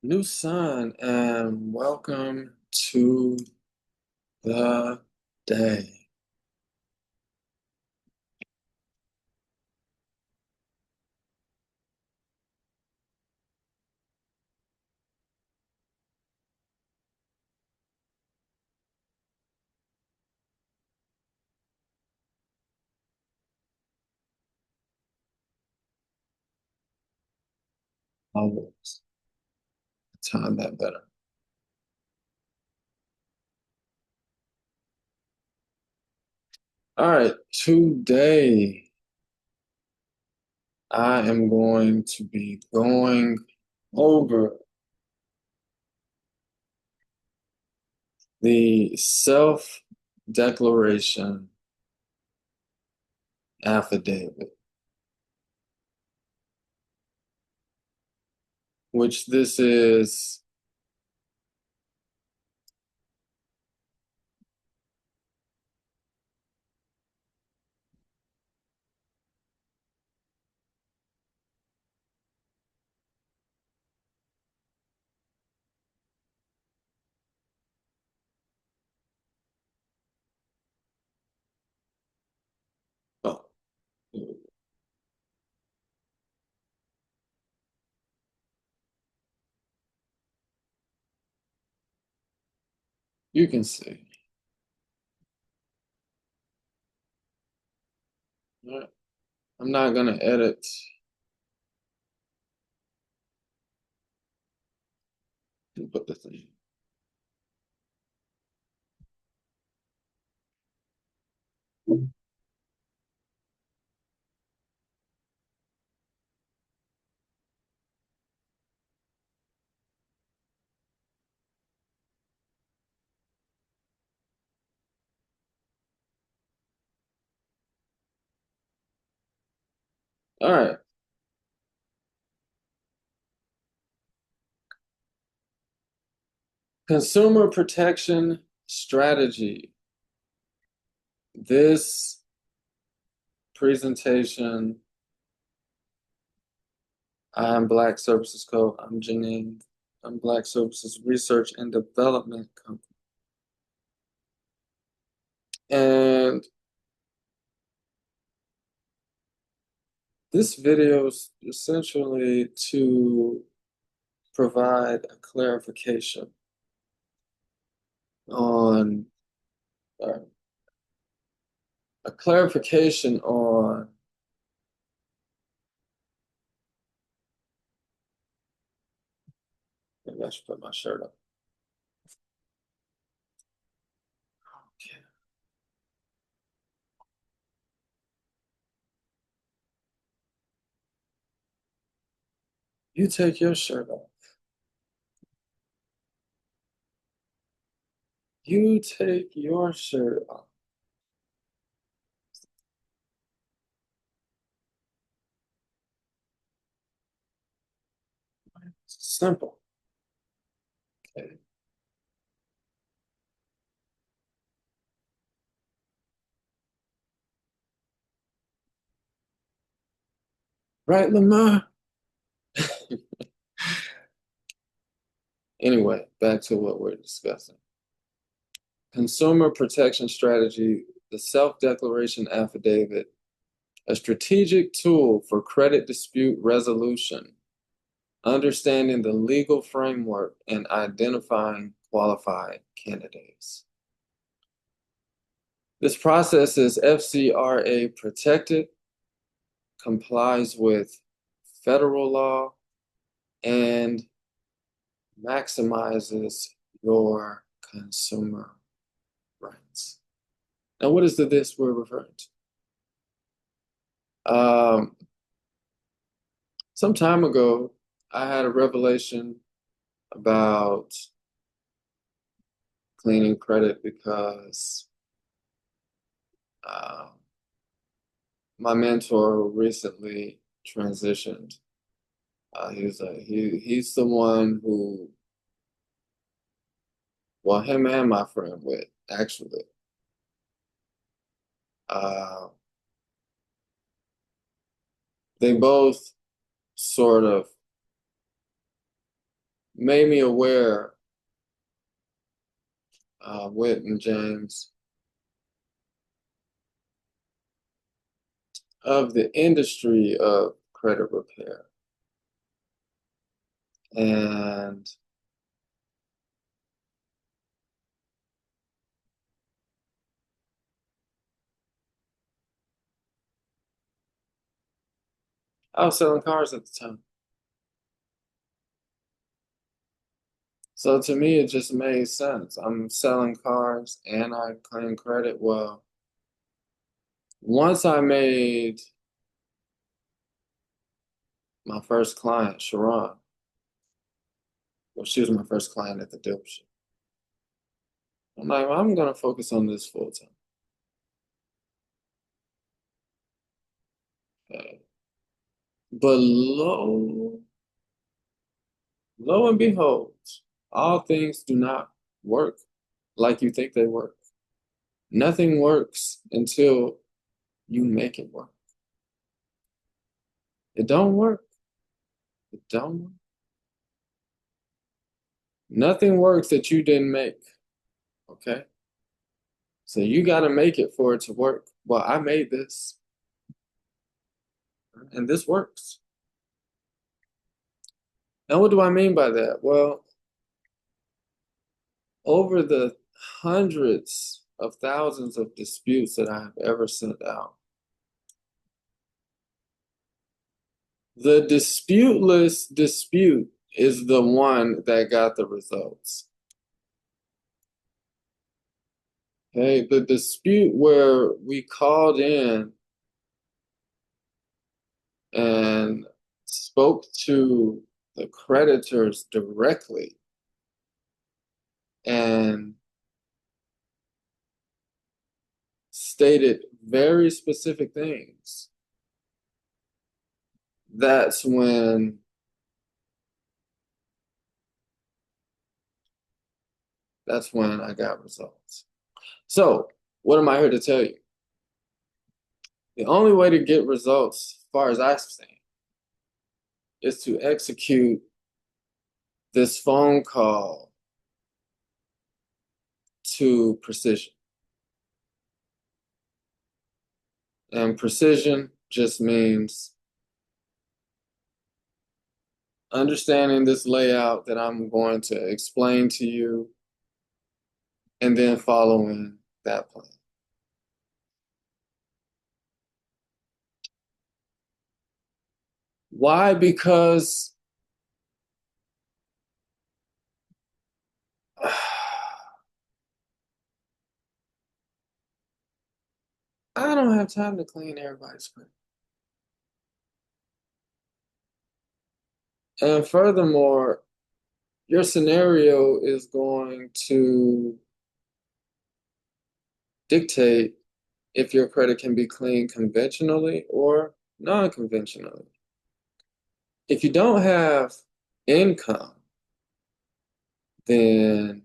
New sun, and welcome to the day. Always time that better. All right, today I am going to be going over the self-declaration affidavit, which this is oh, you can see. All right. I'm not gonna edit. Put the thing. All right. Consumer protection strategy. This presentation, I'm Black Services Co. I'm Janine. I'm Black Services Research and Development Company. And this video is essentially to provide a clarification on, uh, a clarification on maybe I should put my shirt up. Okay. You take your shirt off. You take your shirt off. Simple. Okay. Right, Lamar? Anyway, back to what we're discussing. Consumer protection strategy, the self-declaration affidavit, a strategic tool for credit dispute resolution, understanding the legal framework and identifying qualified candidates. This process is FCRA protected, complies with federal law, and maximizes your consumer rights. Now, what is the this we're referring to? Some time ago, I had a revelation about cleaning credit because uh, my mentor recently transitioned. He's the one who, well, him and my friend with actually. Uh, they both sort of made me aware, Whit and James, of the industry of credit repair. And I was selling cars at the time. So to me, it just made sense. I'm selling cars and I claim credit. Well, once I made my first client, Sharon, well, she was my first client at the dealership. I'm like, well, I'm going to focus on this full time. But lo and behold, all things do not work like you think they work. Nothing works until you make it work. It don't work. It don't work. Nothing works that you didn't make. Okay? So you got to make it for it to work. Well, I made this, and this works. Now, what do I mean by that? Well, over the hundreds of thousands of disputes that I have ever sent out, the disputeless dispute is the one that got the results. Okay, the dispute where we called in and spoke to the creditors directly and stated very specific things. That's when I got results. So, what am I here to tell you? The only way to get results, as far as I've seen, is to execute this phone call to precision. And precision just means understanding this layout that I'm going to explain to you and then following that plan. Why? Because I don't have time to clean everybody's credit. And furthermore, your scenario is going to dictate if your credit can be cleaned conventionally or non-conventionally. If you don't have income, then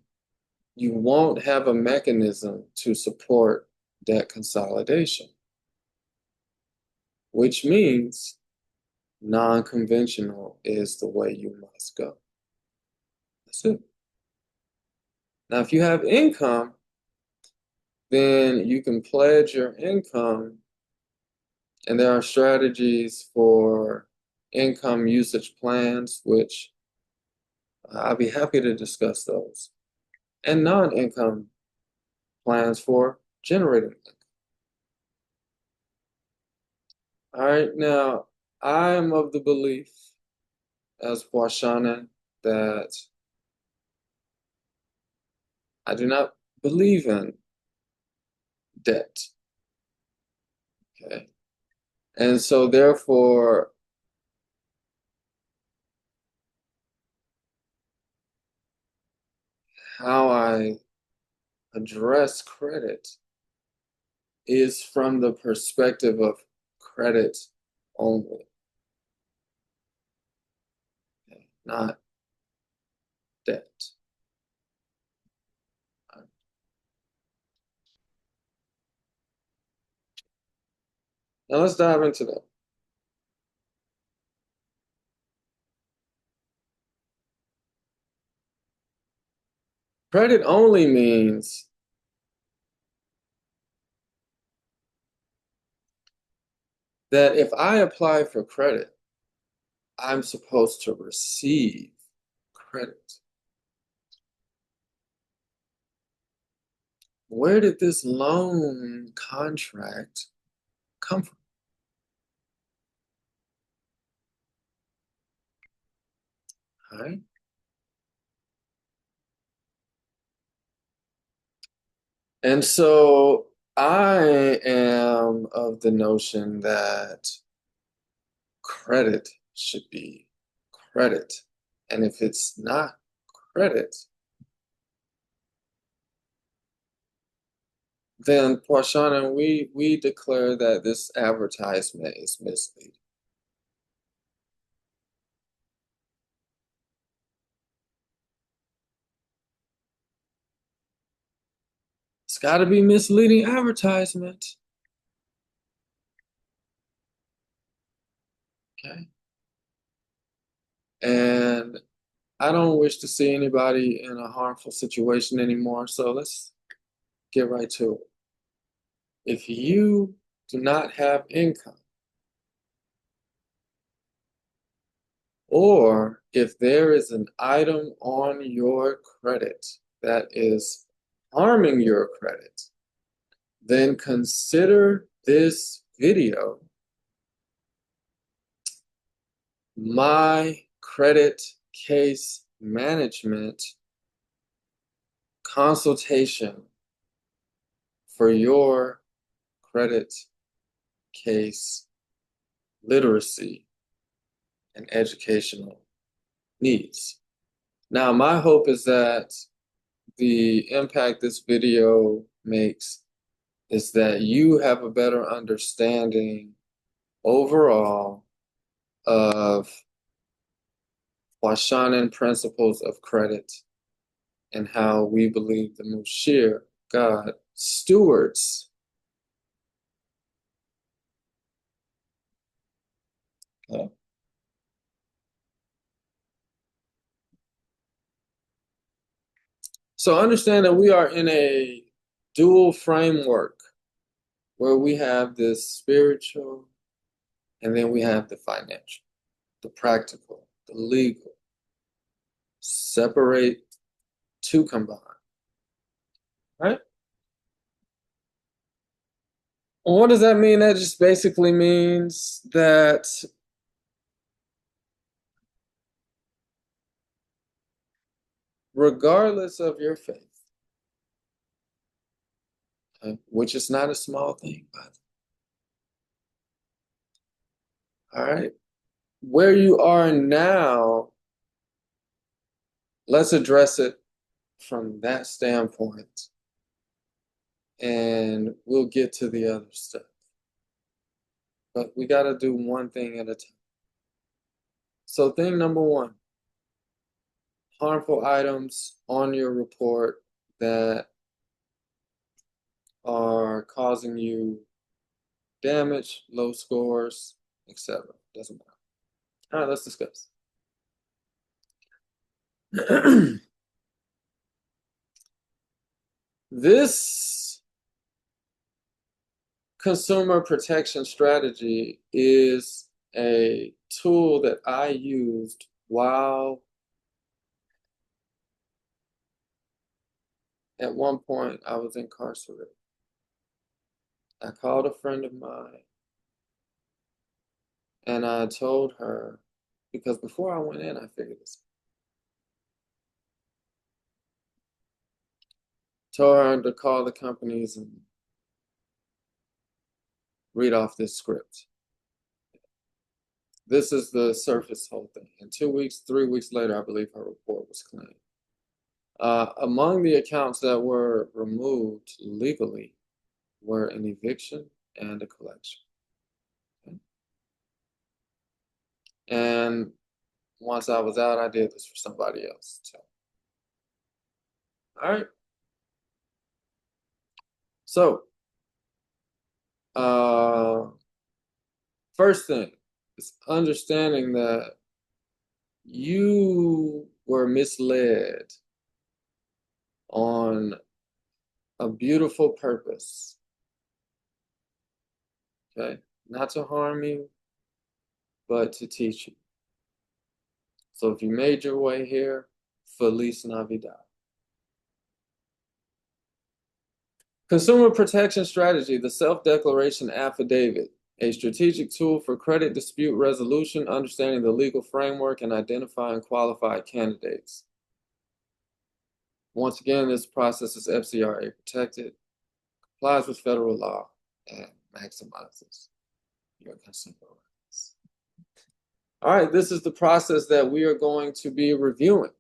you won't have a mechanism to support debt consolidation, which means non-conventional is the way you must go. That's it. Now, if you have income, then you can pledge your income, and there are strategies for income usage plans, which I'll be happy to discuss those, and non-income plans for generating income. All right, now I'm of the belief, as Washanan, that I do not believe in debt. Okay. And so therefore, how I address credit is from the perspective of credit only, okay, not debt. Now let's dive into that. Credit only means that if I apply for credit, I'm supposed to receive credit. Where did this loan contract come from? All right. And so I am of the notion that credit should be credit. And if it's not credit, then Poisson, we declare that this advertisement is misleading. It's got to be misleading advertisement. Okay. And I don't wish to see anybody in a harmful situation anymore, so let's get right to it. If you do not have income, or if there is an item on your credit that is harming your credit, then consider this video my credit case management consultation for your credit case literacy and educational needs. Now, my hope is that the impact this video makes is that you have a better understanding overall of Washanan principles of credit and how we believe the Mushir, God, stewards. Okay. So understand that we are in a dual framework where we have this spiritual and then we have the financial, the practical, the legal. Separate to combine, right? Well, what does that mean? That just basically means that regardless of your faith, okay, which is not a small thing, but all right, where you are now, let's address it from that standpoint, and we'll get to the other stuff. But we got to do one thing at a time. So, thing number one, harmful items on your report that are causing you damage, low scores, etc. Doesn't matter. All right, let's discuss. This consumer protection strategy is a tool that I used while at one point I was incarcerated. I called a friend of mine and I told her, because before I went in, I figured this. Told her to call the companies and read off this script. This is the surface whole thing. And 2 weeks, 3 weeks later, I believe her report was clean. Among the accounts that were removed legally were an eviction and a collection. Okay. And once I was out, I did this for somebody else too. All right. So, first thing is understanding that you were misled on a beautiful purpose. Okay? Not to harm you, but to teach you. So if you made your way here, Feliz Navidad. Consumer protection strategy, the self-declaration affidavit, a strategic tool for credit dispute resolution, understanding the legal framework, and identifying qualified candidates. Once again, this process is FCRA protected, complies with federal law, and maximizes your consumer rights. All right, this is the process that we are going to be reviewing.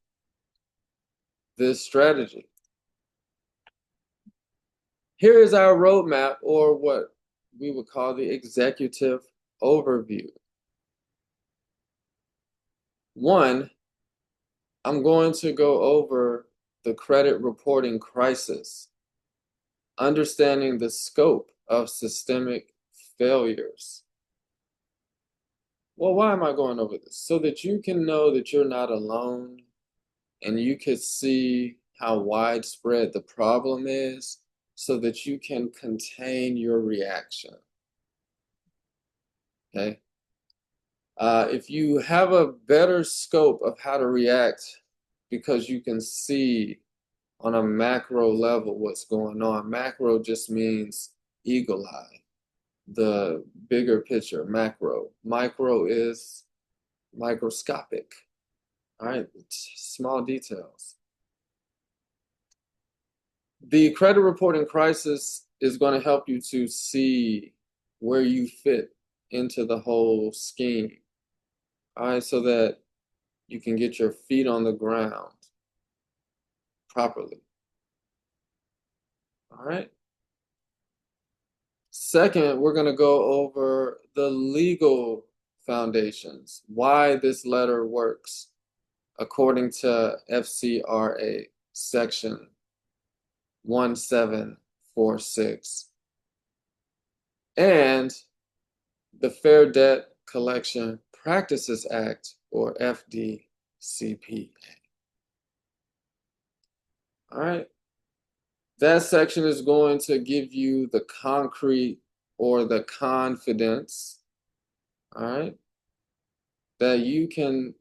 This strategy. Here is our roadmap, or what we would call the executive overview. 1, I'm going to go over the credit reporting crisis, understanding the scope of systemic failures. Well, why am I going over this? So that you can know that you're not alone and you can see how widespread the problem is so that you can contain your reaction. Okay? If you have a better scope of how to react because you can see on a macro level what's going on. Macro just means eagle eye, the bigger picture, macro. Micro is microscopic. All right, small details. The credit reporting crisis is going to help you to see where you fit into the whole scheme. All right, so that you can get your feet on the ground properly. All right. Second, we're going to go over the legal foundations, why this letter works according to FCRA section 1746 and the Fair Debt Collection Practices Act, or FDCPA. All right. That section is going to give you the concrete or the confidence, all right, that you can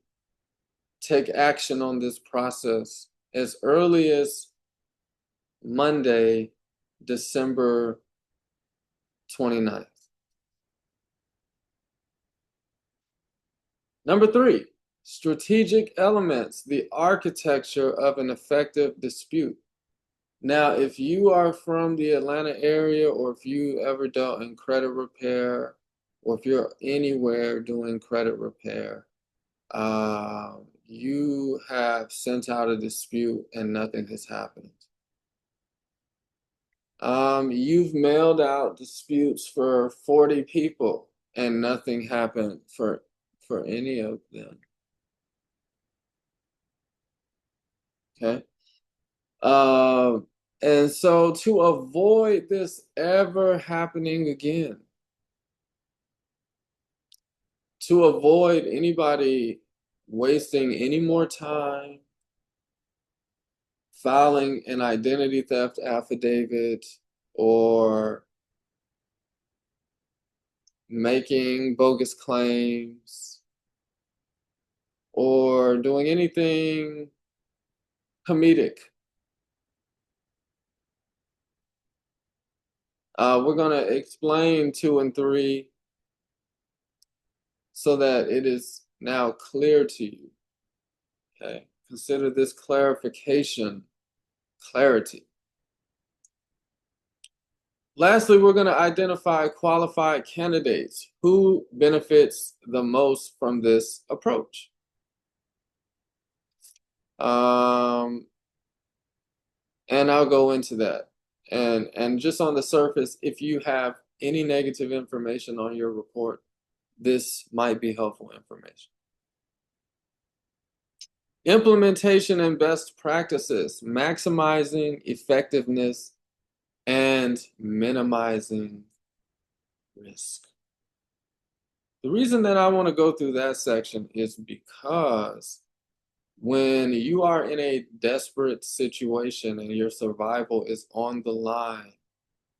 take action on this process as early as Monday, December 29th. Number 3, strategic elements, the architecture of an effective dispute. Now, if you are from the Atlanta area, or if you ever dealt in credit repair, or if you're anywhere doing credit repair, you have sent out a dispute and nothing has happened. You've mailed out disputes for 40 people and nothing happened for any of them. Okay. And so to avoid this ever happening again, to avoid anybody wasting any more time filing an identity theft affidavit or making bogus claims or doing anything comedic, we're going to explain 2 and 3 so that it is now clear to you. Okay, consider this clarification, clarity. Lastly, we're going to identify qualified candidates. Who benefits the most from this approach? And I'll go into that. And just on the surface, if you have any negative information on your report, this might be helpful information. Implementation and best practices, maximizing effectiveness and minimizing risk. The reason that I want to go through that section is because When you are in a desperate situation and your survival is on the line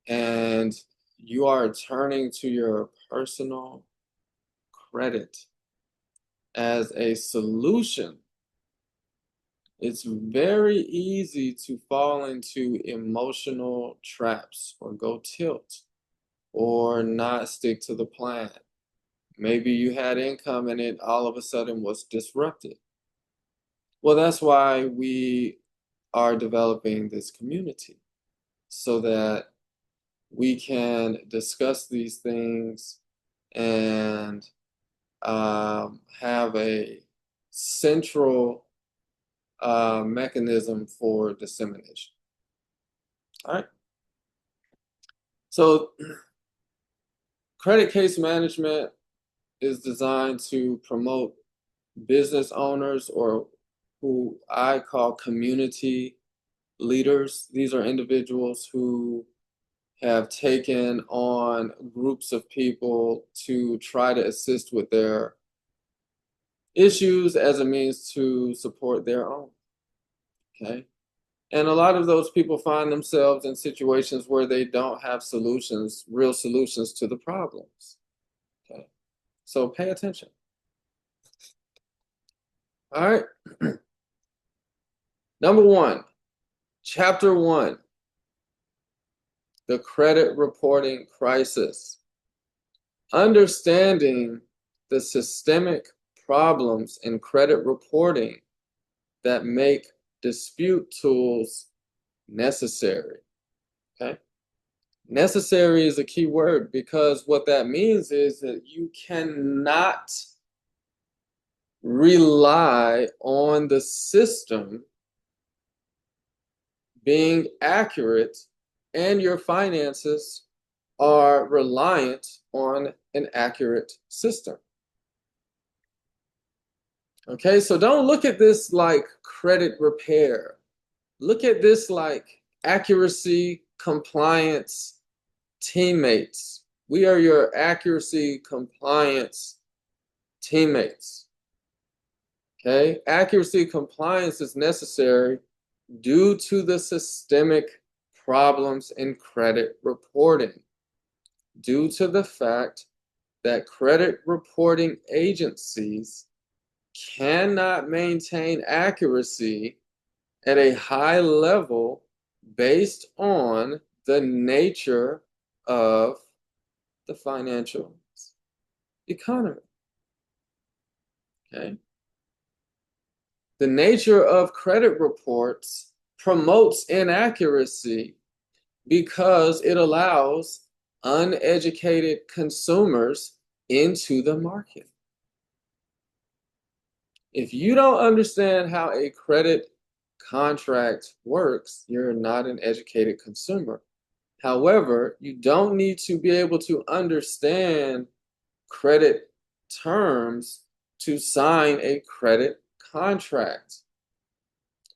and you are turning to your personal credit as a solution, it's very easy to fall into emotional traps or go tilt or not stick to the plan. Maybe you had income and it all of a sudden was disrupted. Well, that's why we are developing this community so that we can discuss these things and have a central mechanism for dissemination. All right. So, credit case management is designed to promote business owners, or who I call community leaders. These are individuals who have taken on groups of people to try to assist with their issues as a means to support their own. Okay. And a lot of those people find themselves in situations where they don't have solutions, real solutions to the problems. Okay. So pay attention. All right. Number one, chapter 1, the credit reporting crisis. Understanding the systemic problems in credit reporting that make dispute tools necessary. Okay. Necessary is a key word, because what that means is that you cannot rely on the system being accurate and your finances are reliant on an accurate system. Okay, so don't look at this like credit repair. Look at this like accuracy, compliance teammates. We are your accuracy, compliance teammates. Okay, accuracy, compliance is necessary due to the systemic problems in credit reporting, due to the fact that credit reporting agencies cannot maintain accuracy at a high level based on the nature of the financial economy. Okay. The nature of credit reports promotes inaccuracy because it allows uneducated consumers into the market. If you don't understand how a credit contract works, you're not an educated consumer. However, you don't need to be able to understand credit terms to sign a credit contract.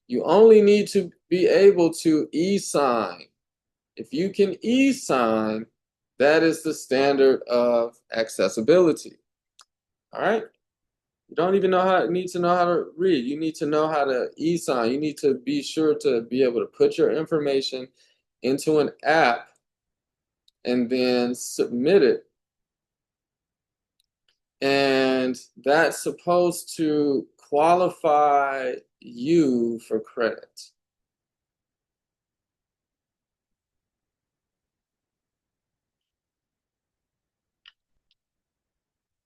You only need to be able to e-sign. If you can e-sign, that is the standard of accessibility. All right? You don't even need to know how to read. You need to know how to e-sign. You need to be sure to be able to put your information into an app and then submit it. And that's supposed to qualify you for credit.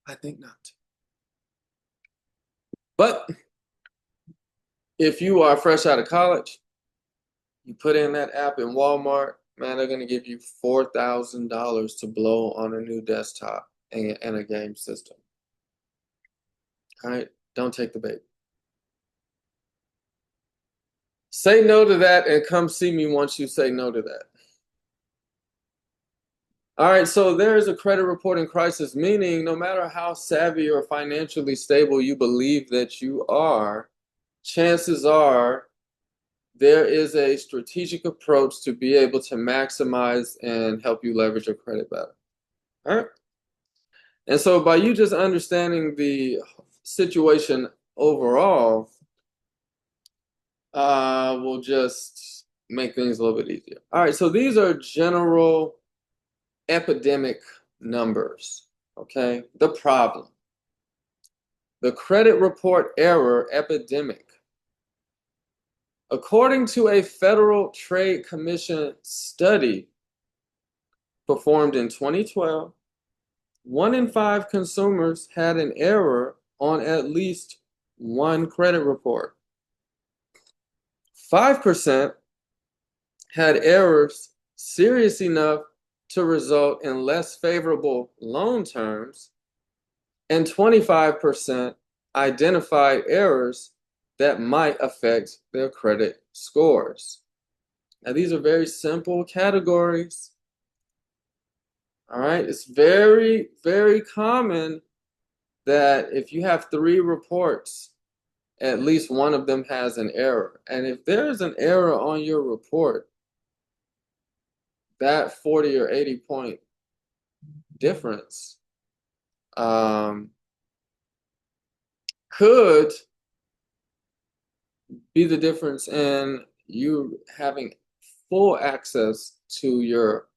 I think not. But if you are fresh out of college, you put in that app in Walmart, man, they're going to give you $4,000 to blow on a new desktop and a game system. All right, don't take the bait. Say no to that and come see me once you say no to that. All right, so there is a credit reporting crisis, meaning no matter how savvy or financially stable you believe that you are, chances are there is a strategic approach to be able to maximize and help you leverage your credit better. All right. And so by you just understanding the situation overall, We'll just make things a little bit easier. All right, so these are general epidemic numbers, okay? The problem. The credit report error epidemic. According to a Federal Trade Commission study performed in 2012, 1 in 5 consumers had an error on at least one credit report. 5% had errors serious enough to result in less favorable loan terms, and 25% identified errors that might affect their credit scores. Now, these are very simple categories. All right, it's very, very common that if you have 3 reports, at least one of them has an error. And if there's an error on your report, that 40 or 80 point difference could be the difference in you having full access to your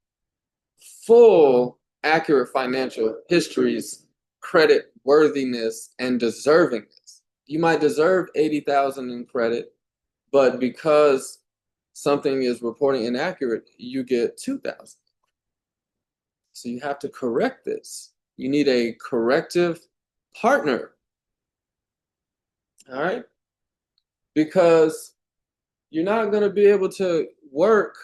full accurate financial histories, credit worthiness, and deservingness. You might deserve 80,000 in credit, but because something is reporting inaccurate, you get 2,000. So you have to correct this. You need a corrective partner. All right? Because you're not going to be able to work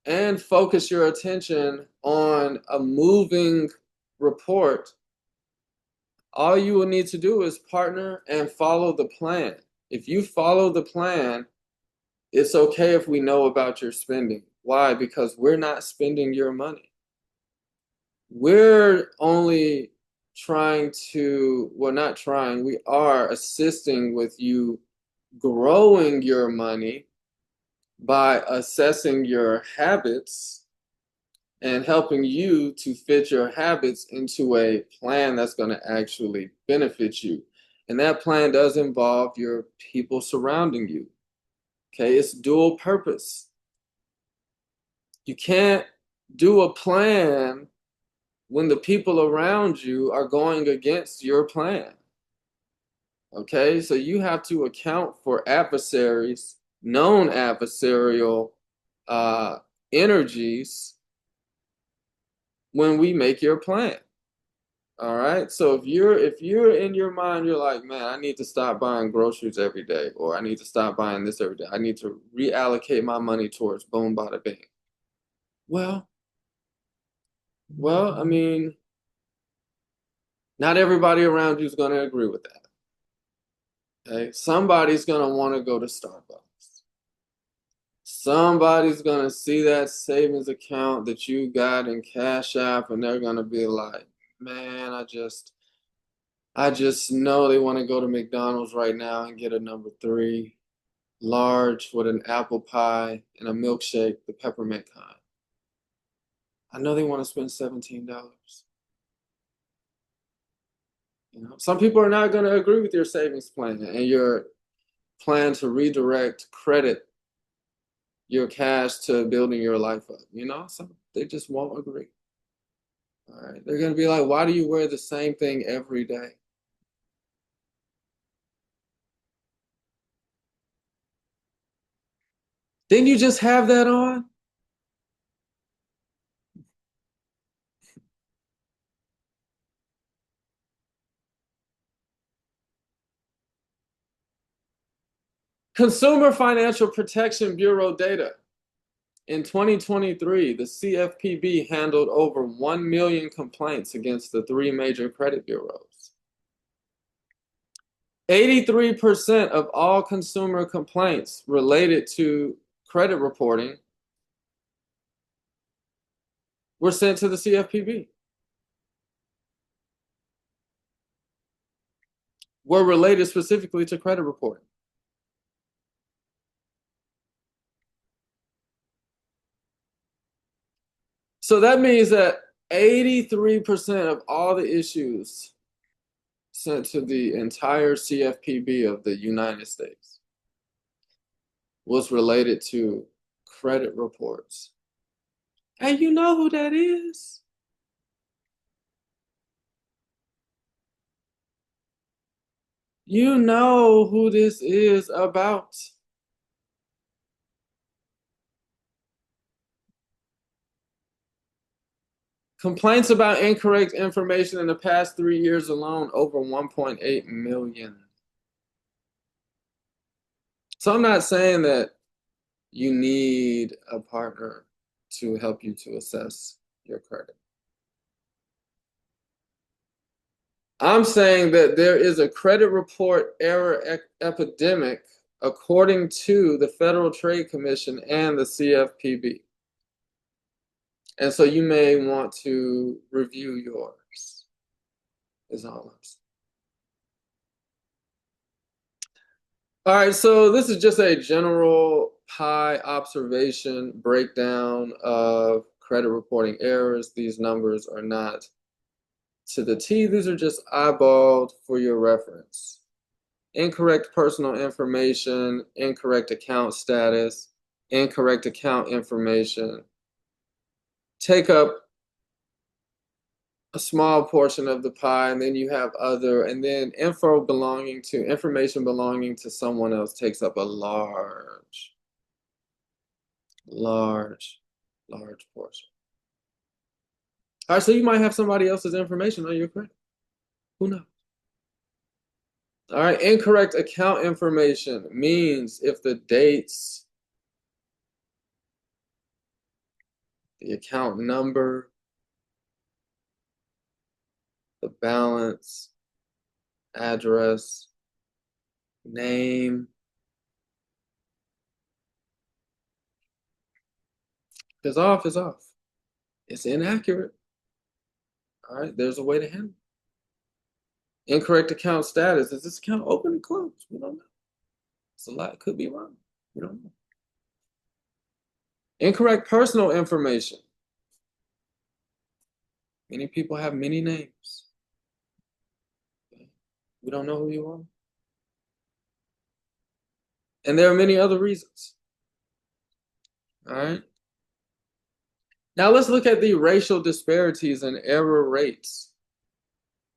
and focus your attention on a moving report. All you will need to do is partner and follow the plan. If you follow the plan, it's okay if we know about your spending. Why? Because we're not spending your money. We're only trying to, well, not trying, we are assisting with you growing your money by assessing your habits and helping you to fit your habits into a plan that's going to actually benefit you. And that plan does involve your people surrounding you. Okay, it's dual purpose. You can't do a plan when the people around you are going against your plan. Okay, so you have to account for adversaries, known adversarial energies when we make your plan. All right, so if you're in your mind, you're like, man, I need to stop buying groceries every day, or I need to stop buying this every day. I need to reallocate my money towards boom, bada, bing. Well, I mean, not everybody around you is going to agree with that. Okay, somebody's going to want to go to Starbucks. Somebody's going to see that savings account that you got in Cash App, and they're going to be like, man, I just know they want to go to McDonald's right now and get a number 3 large with an apple pie and a milkshake, the peppermint kind. I know they want to spend $17. You know, some people are not going to agree with your savings plan and your plan to redirect credit your cash to building your life up. You know, some they just won't agree. All right, they're going to be like, why do you wear the same thing every day? Didn't you just have that on? Consumer Financial Protection Bureau data. In 2023, the CFPB handled over 1 million complaints against the 3 major credit bureaus. 83% of all consumer complaints related to credit reporting were sent to the CFPB. Were related specifically to credit reporting. So that means that 83% of all the issues sent to the entire CFPB of the United States. was related to credit reports. Hey, you know who that is? You know who this is about. Complaints about incorrect information in the past 3 years alone, over 1.8 million. So I'm not saying that you need a partner to help you to assess your credit. I'm saying that there is a credit report error epidemic according to the Federal Trade Commission and the CFPB. And so you may want to review yours, is all I'm saying. All right, so this is just a general pie observation breakdown of credit reporting errors. These numbers are not to the T. These are just eyeballed for your reference. Incorrect personal information, incorrect account status, incorrect account information take up a small portion of the pie, and then you have other, and then information belonging to someone else takes up a large portion. All right, so you might have somebody else's information on your credit. Who knows? All right, incorrect account information means if the dates, the account number, the balance, address, name is off, is off. It's inaccurate. All right, there's a way to handle it. Incorrect account status. Is this account open or closed? We don't know. It's a lot. It could be wrong. We don't know. Incorrect personal information. Many people have many names. We don't know who you are. And there are many other reasons. All right. Now let's look at the racial disparities and error rates.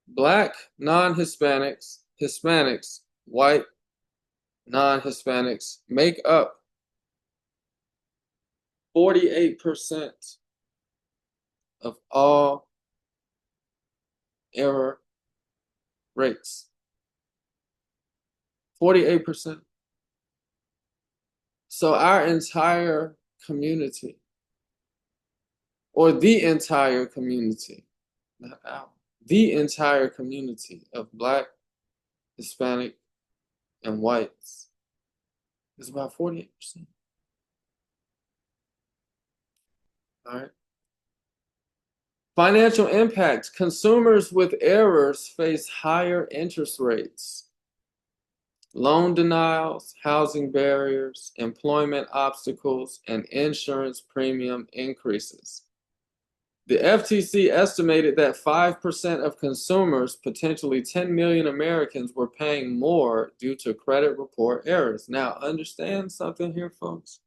Black non-Hispanics, Hispanics, white non-Hispanics make up 48% of all error rates. 48%. So our entire community, or the entire community, not our, the entire community of Black, Hispanic, and whites is about 48%. All right. Financial impact. Consumers with errors face higher interest rates, loan denials, housing barriers, employment obstacles, and insurance premium increases. The FTC estimated that 5% of consumers, potentially 10 million Americans, were paying more due to credit report errors. Now, understand something here, folks.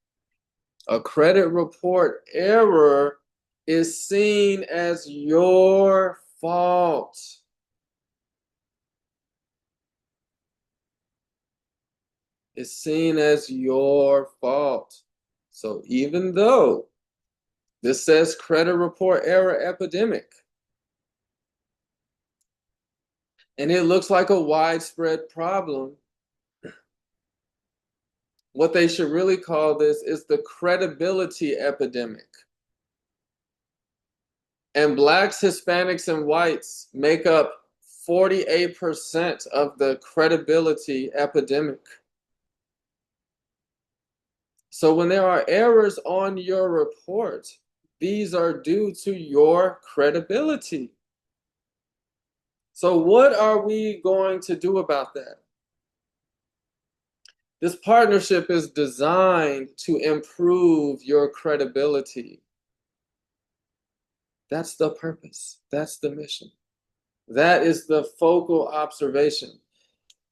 A credit report error is seen as your fault. It's seen as your fault. So even though this says credit report error epidemic, and it looks like a widespread problem, what they should really call this is the credibility epidemic. And Blacks, Hispanics, and whites make up 48% of the credibility epidemic. So when there are errors on your report, these are due to your credibility. So what are we going to do about that? This partnership is designed to improve your credibility. That's the purpose. That's the mission. That is the focal observation.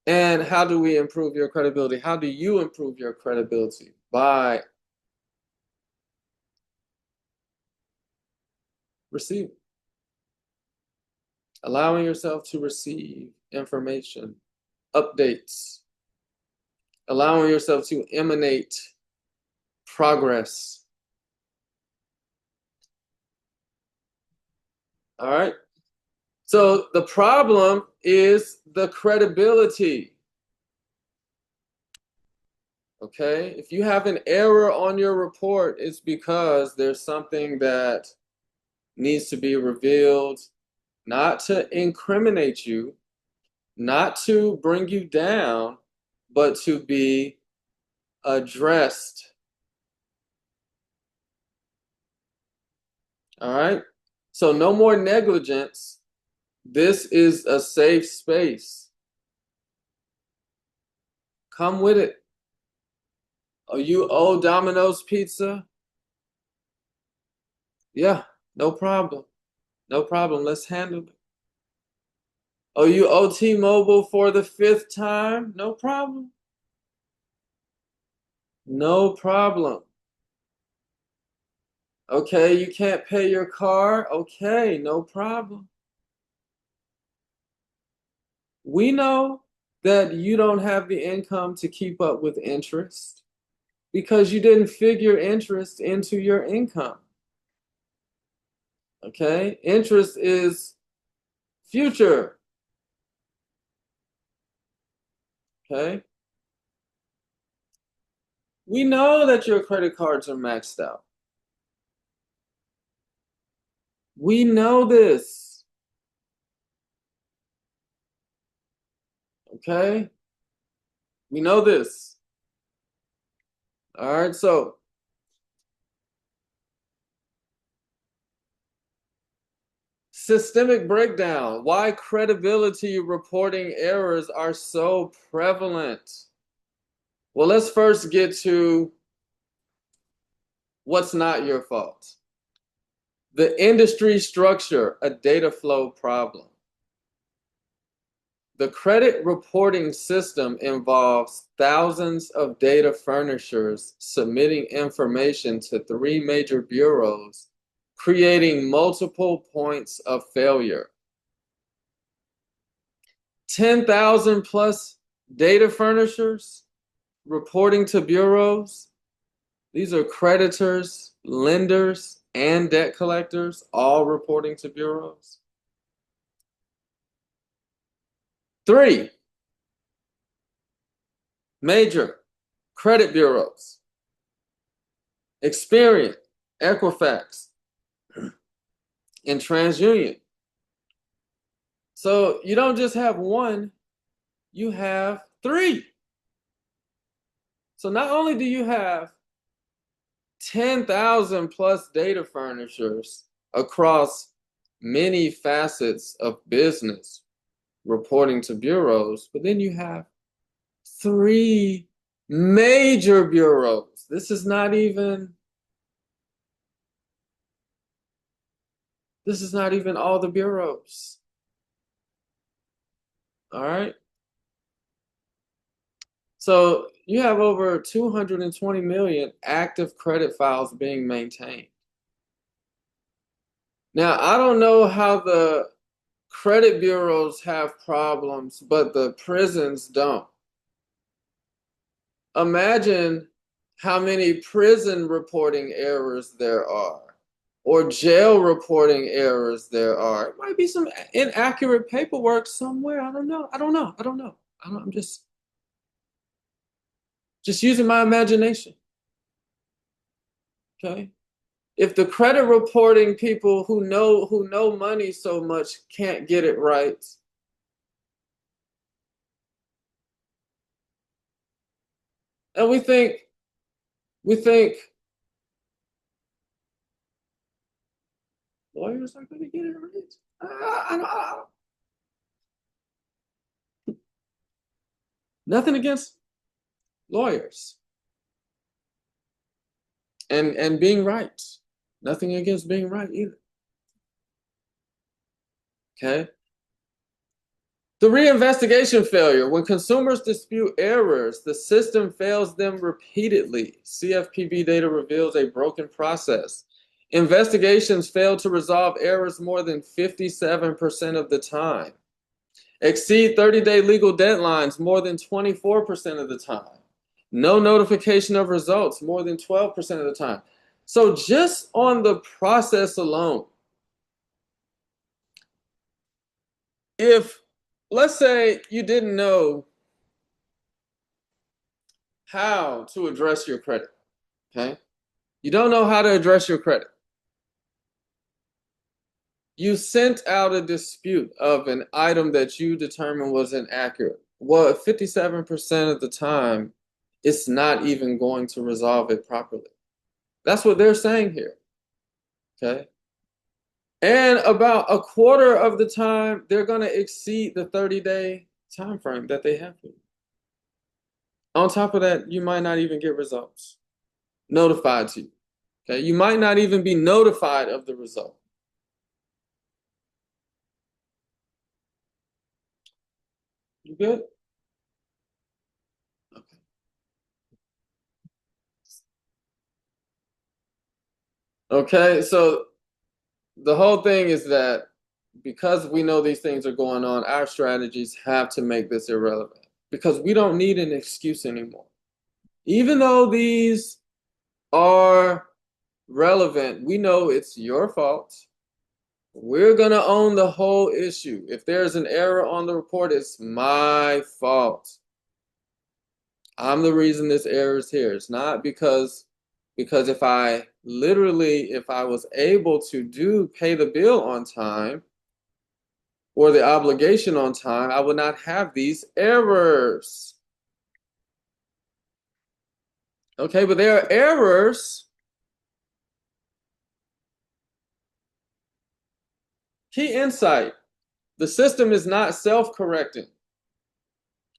And how do we improve your credibility? How do you improve your credibility? by receiving, allowing yourself to receive information, updates, allowing yourself to emanate progress. All right. So the problem is the credibility. Okay. If you have an error on your report, it's because there's something that needs to be revealed, not to incriminate you, not to bring you down, but to be addressed. All right. So no more negligence. This is a safe space. Come with it. Oh, you owe Domino's Pizza? Yeah, no problem. No problem. Let's handle it. Oh, you owe T-Mobile for the 5th time? No problem. No problem. Okay, you can't pay your car? Okay, no problem. We know that you don't have the income to keep up with interest because you didn't figure interest into your income. Okay, interest is future. Okay, we know that your credit cards are maxed out. We know this. Okay, we know this. All right, so systemic breakdown. Why credibility reporting errors are so prevalent. Well, let's first get to what's not your fault. The industry structure, a data flow problem. The credit reporting system involves thousands of data furnishers submitting information to 3 major bureaus, creating multiple points of failure. 10,000 plus data furnishers reporting to bureaus. These are creditors, lenders, and debt collectors, all reporting to bureaus. 3 major credit bureaus: Experian, Equifax, and TransUnion. So you don't just have one, you have 3. So not only do you have 10,000 plus data furnishers across many facets of business reporting to bureaus, but then you have 3 major bureaus. This is not even all the bureaus. All right. So you have over 220 million active credit files being maintained. Now, I don't know how the credit bureaus have problems, but the prisons don't. Imagine how many prison reporting errors there are, or jail reporting errors there are. It might be some inaccurate paperwork somewhere. I don't know. I'm just using my imagination. Okay. If the credit reporting people who know money so much can't get it right, and we think lawyers are going to get it right. Nothing against lawyers and being right. Nothing against being right either. Okay. The reinvestigation failure. When consumers dispute errors, the system fails them repeatedly. CFPB data reveals a broken process. Investigations fail to resolve errors more than 57% of the time. Exceed 30-day legal deadlines more than 24% of the time. No notification of results more than 12% of the time. So just on the process alone, if let's say you didn't know how to address your credit, okay? You don't know how to address your credit. You sent out a dispute of an item that you determined was inaccurate. Well, 57% of the time, it's not even going to resolve it properly. That's what they're saying here, okay? And about a quarter of the time, they're going to exceed the 30-day time frame that they have for you. On top of that, you might not even get results notified to you. Okay, you might not even be notified of the result. You good? Okay. Okay, so the whole thing is that because we know these things are going on, our strategies have to make this irrelevant because we don't need an excuse anymore. Even though these are relevant, we know it's your fault. We're going to own the whole issue. If there's an error on the report, it's my fault. I'm the reason this error is here. It's not because if I was able to pay the bill on time or the obligation on time, I would not have these errors. Okay, but there are errors. Key insight. The system is not self-correcting.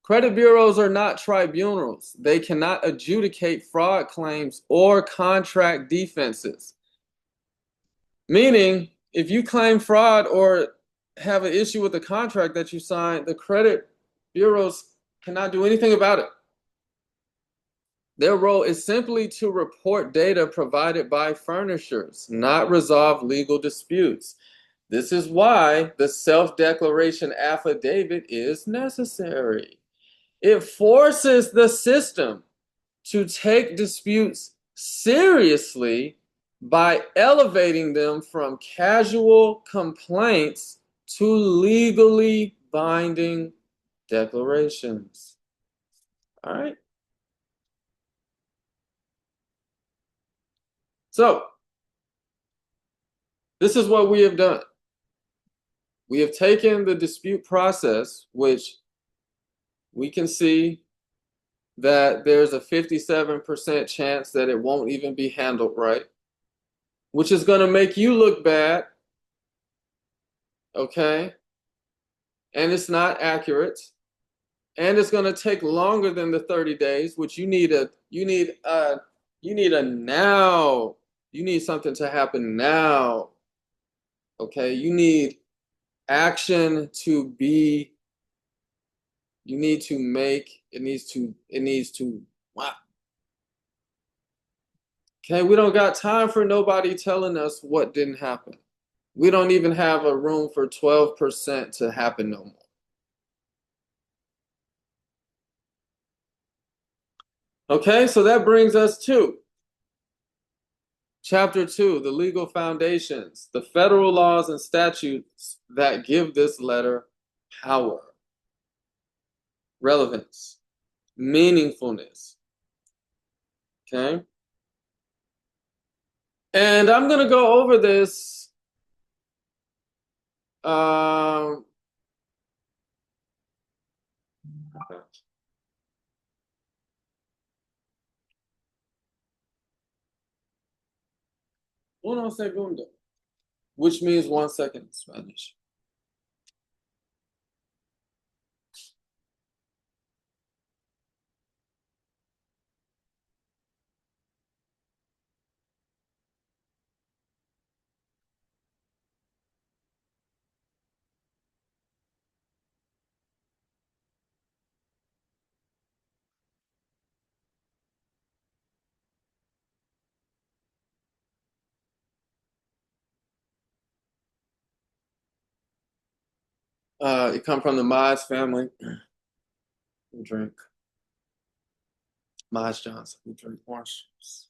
Credit bureaus are not tribunals. They cannot adjudicate fraud claims or contract defenses. Meaning, if you claim fraud or have an issue with the contract that you signed, the credit bureaus cannot do anything about it. Their role is simply to report data provided by furnishers, not resolve legal disputes. This is why the self-declaration affidavit is necessary. It forces the system to take disputes seriously by elevating them from casual complaints to legally binding declarations. All right. So, this is what we have done. We have taken the dispute process, which we can see that there's a 57% chance that it won't even be handled right, which is going to make you look bad, okay? And it's not accurate. And it's going to take longer than the 30 days, which you need a now. You need something to happen now. Okay? You need action to be you need to make it needs to wow. Okay, we don't got time for nobody telling us what didn't happen. We don't even have a room for 12% to happen no more. Okay, so that brings us to Chapter 2, the legal foundations, the federal laws and statutes that give this letter power, relevance, meaningfulness. Okay? And I'm going to go over this. Uno segundo, which means 1 second in Spanish. It come from the Mize family. We drink Mize Johnson. We drink orange juice.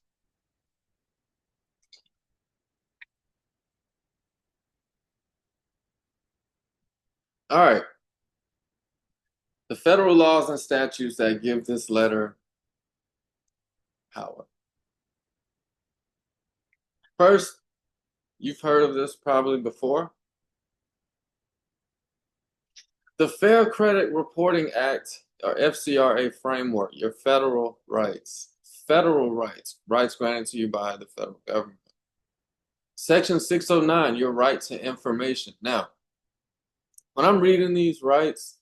All right. The federal laws and statutes that give this letter power. First, you've heard of this probably before. The Fair Credit Reporting Act, or FCRA framework, your federal rights, rights granted to you by the federal government. Section 609, your right to information. Now, when I'm reading these rights,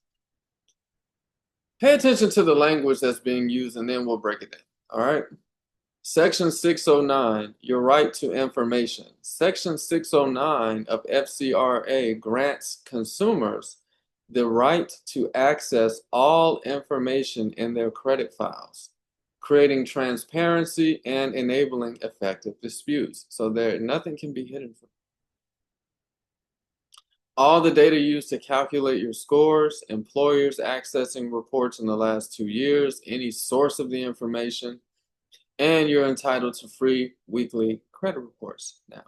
pay attention to the language that's being used and then we'll break it down. All right. Section 609, your right to information. Section 609 of FCRA grants consumers the right to access all information in their credit files, creating transparency and enabling effective disputes. So nothing can be hidden from. All the data used to calculate your scores, employers accessing reports in the last 2 years, any source of the information, and you're entitled to free weekly credit reports now.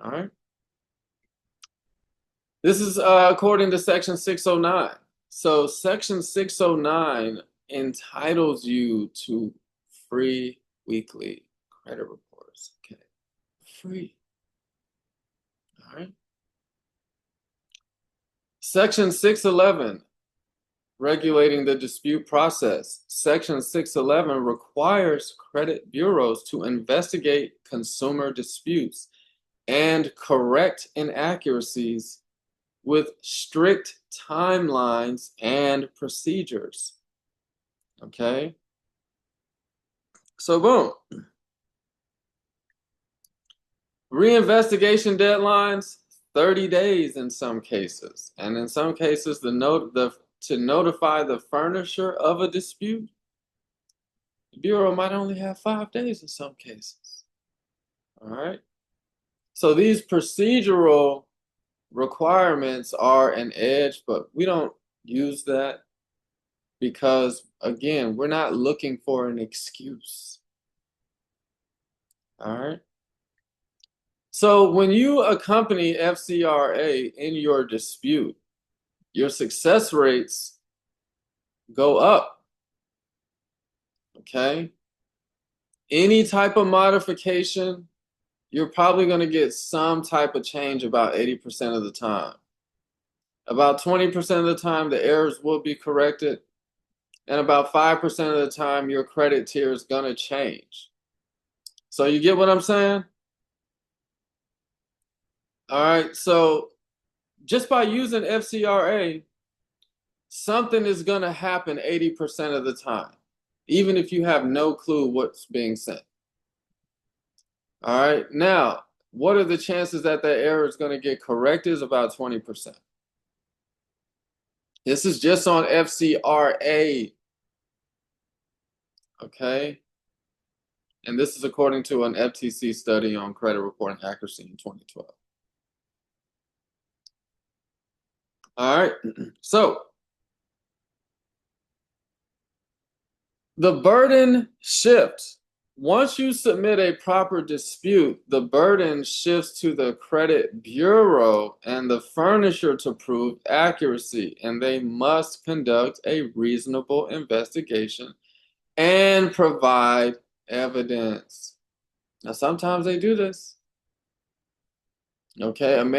All right. This is according to Section 609. So Section 609 entitles you to free weekly credit reports. Okay. Free. All right. Section 611, regulating the dispute process. Section 611 requires credit bureaus to investigate consumer disputes and correct inaccuracies with strict timelines and procedures. Okay? So boom. Reinvestigation deadlines, 30 days in some cases. And in some cases, to notify the furnisher of a dispute, the Bureau might only have 5 days in some cases. All right? So these procedural requirements are an edge, but we don't use that because, again, we're not looking for an excuse. All right? So when you accompany FCRA in your dispute, your success rates go up. Okay? Any type of modification, you're probably going to get some type of change about 80% of the time. About 20% of the time, the errors will be corrected. And about 5% of the time, your credit tier is going to change. So you get what I'm saying? All right. So just by using FCRA, something is going to happen 80% of the time, even if you have no clue what's being sent. All right. Now, what are the chances that that error is going to get corrected? Is about 20%. This is just on FCRA. Okay. And this is according to an FTC study on credit reporting accuracy in 2012. All right. So the burden shifts. Once you submit a proper dispute, the burden shifts to the credit bureau and the furnisher to prove accuracy, and they must conduct a reasonable investigation and provide evidence. Now, sometimes they do this. Okay, I'm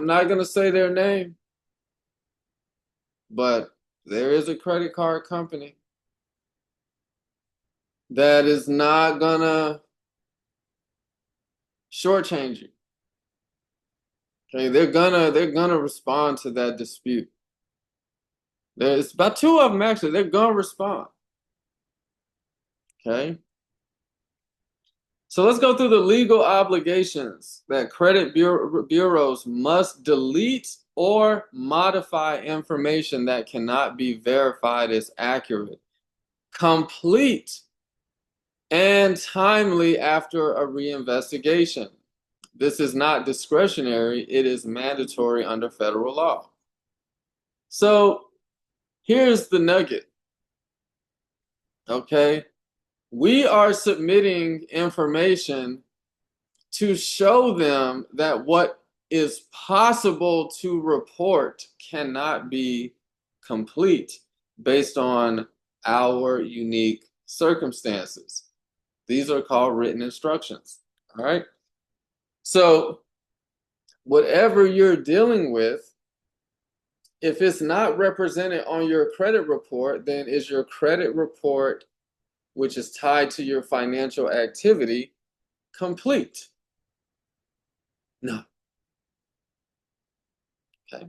not going to say their name, but there is a credit card company that is not gonna shortchange you. Okay, they're gonna respond to that dispute. There's about 2 of them actually. They're gonna respond. Okay. So let's go through the legal obligations that credit bureaus must delete or modify information that cannot be verified as accurate, complete, and timely after a reinvestigation. This is not discretionary, it is mandatory under federal law. So here's the nugget, okay? We are submitting information to show them that what is possible to report cannot be complete based on our unique circumstances. These are called written instructions, all right? So whatever you're dealing with, if it's not represented on your credit report, then is your credit report, which is tied to your financial activity, complete? No. Okay.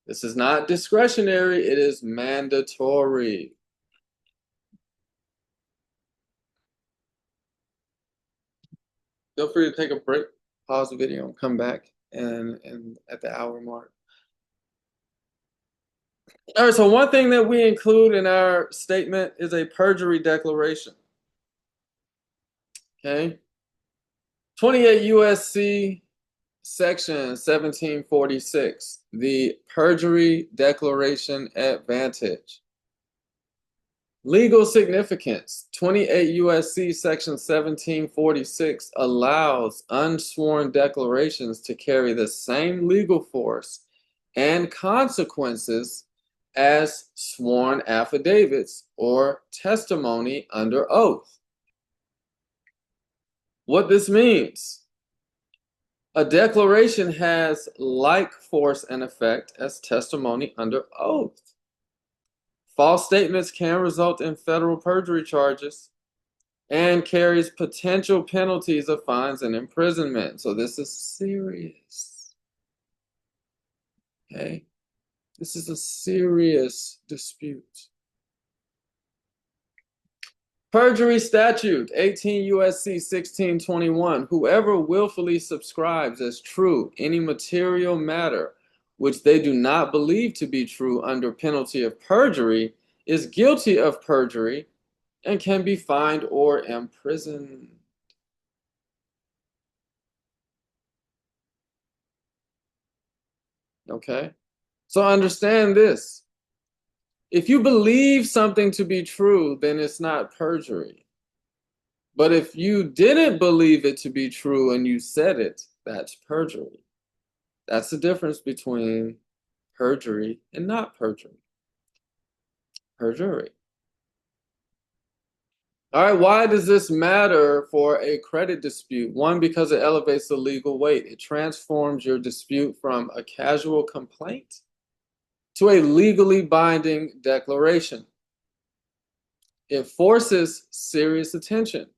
This is not discretionary, it is mandatory. Feel free to take a break, pause the video, and come back and at the hour mark. All right, so one thing that we include in our statement is a perjury declaration. Okay. 28 USC section 1746, the perjury declaration advantage. Legal significance. 28 USC section 1746 allows unsworn declarations to carry the same legal force and consequences as sworn affidavits or testimony under oath. What this means: a declaration has like force and effect as testimony under oath. False statements can result in federal perjury charges and carries potential penalties of fines and imprisonment. So this is serious. Okay? This is a serious dispute. Perjury statute, 18 USC 1621. Whoever willfully subscribes as true any material matter which they do not believe to be true under penalty of perjury is guilty of perjury and can be fined or imprisoned. Okay? So understand this. If you believe something to be true, then it's not perjury. But if you didn't believe it to be true and you said it, that's perjury. That's the difference between perjury and not perjury. Perjury. All right, why does this matter for a credit dispute? One, because it elevates the legal weight. It transforms your dispute from a casual complaint to a legally binding declaration. It forces serious attention.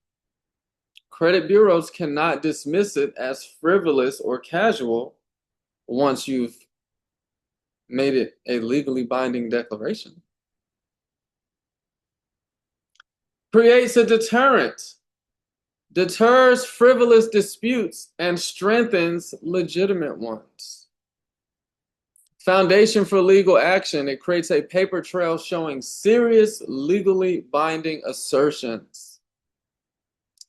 Credit bureaus cannot dismiss it as frivolous or casual once you've made it a legally binding declaration. Creates a deterrent, deters frivolous disputes, and strengthens legitimate ones. Foundation for legal action. It creates a paper trail showing serious legally binding assertions.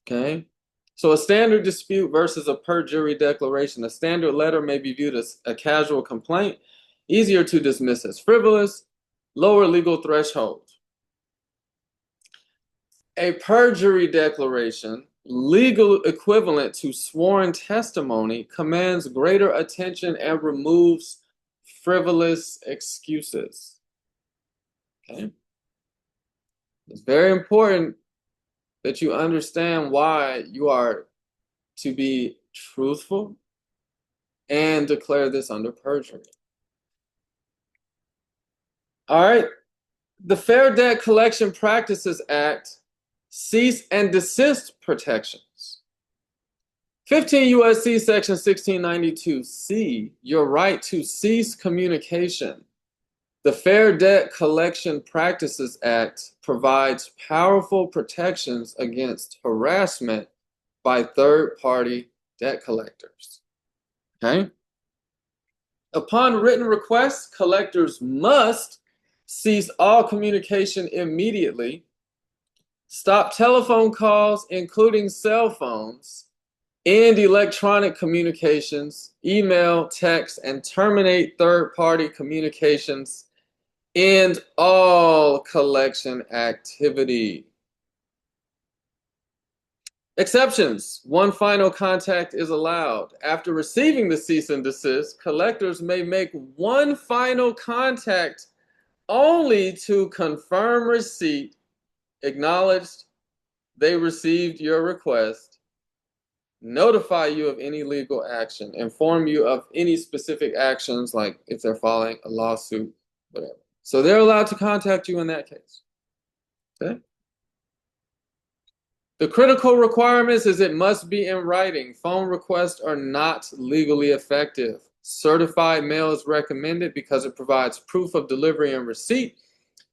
Okay? So a standard dispute versus a perjury declaration. A standard letter may be viewed as a casual complaint, easier to dismiss as frivolous, lower legal threshold. A perjury declaration, legal equivalent to sworn testimony, commands greater attention and removes frivolous excuses. Okay? It's very important that you understand why you are to be truthful and declare this under perjury. All right. The Fair Debt Collection Practices Act, cease and desist protections. 15 USC section 1692C, your right to cease communication. The Fair Debt Collection Practices Act provides powerful protections against harassment by third-party debt collectors. Okay? Upon written request, collectors must cease all communication immediately, stop telephone calls, including cell phones, end electronic communications, email, text, and terminate third-party communications, end all collection activity. Exceptions. One final contact is allowed. After receiving the cease and desist, collectors may make one final contact only to confirm receipt, acknowledged they received your request, notify you of any legal action, inform you of any specific actions, like if they're filing a lawsuit, whatever. So they're allowed to contact you in that case. Okay? The critical requirements is it must be in writing. Phone requests are not legally effective. Certified mail is recommended because it provides proof of delivery and receipt.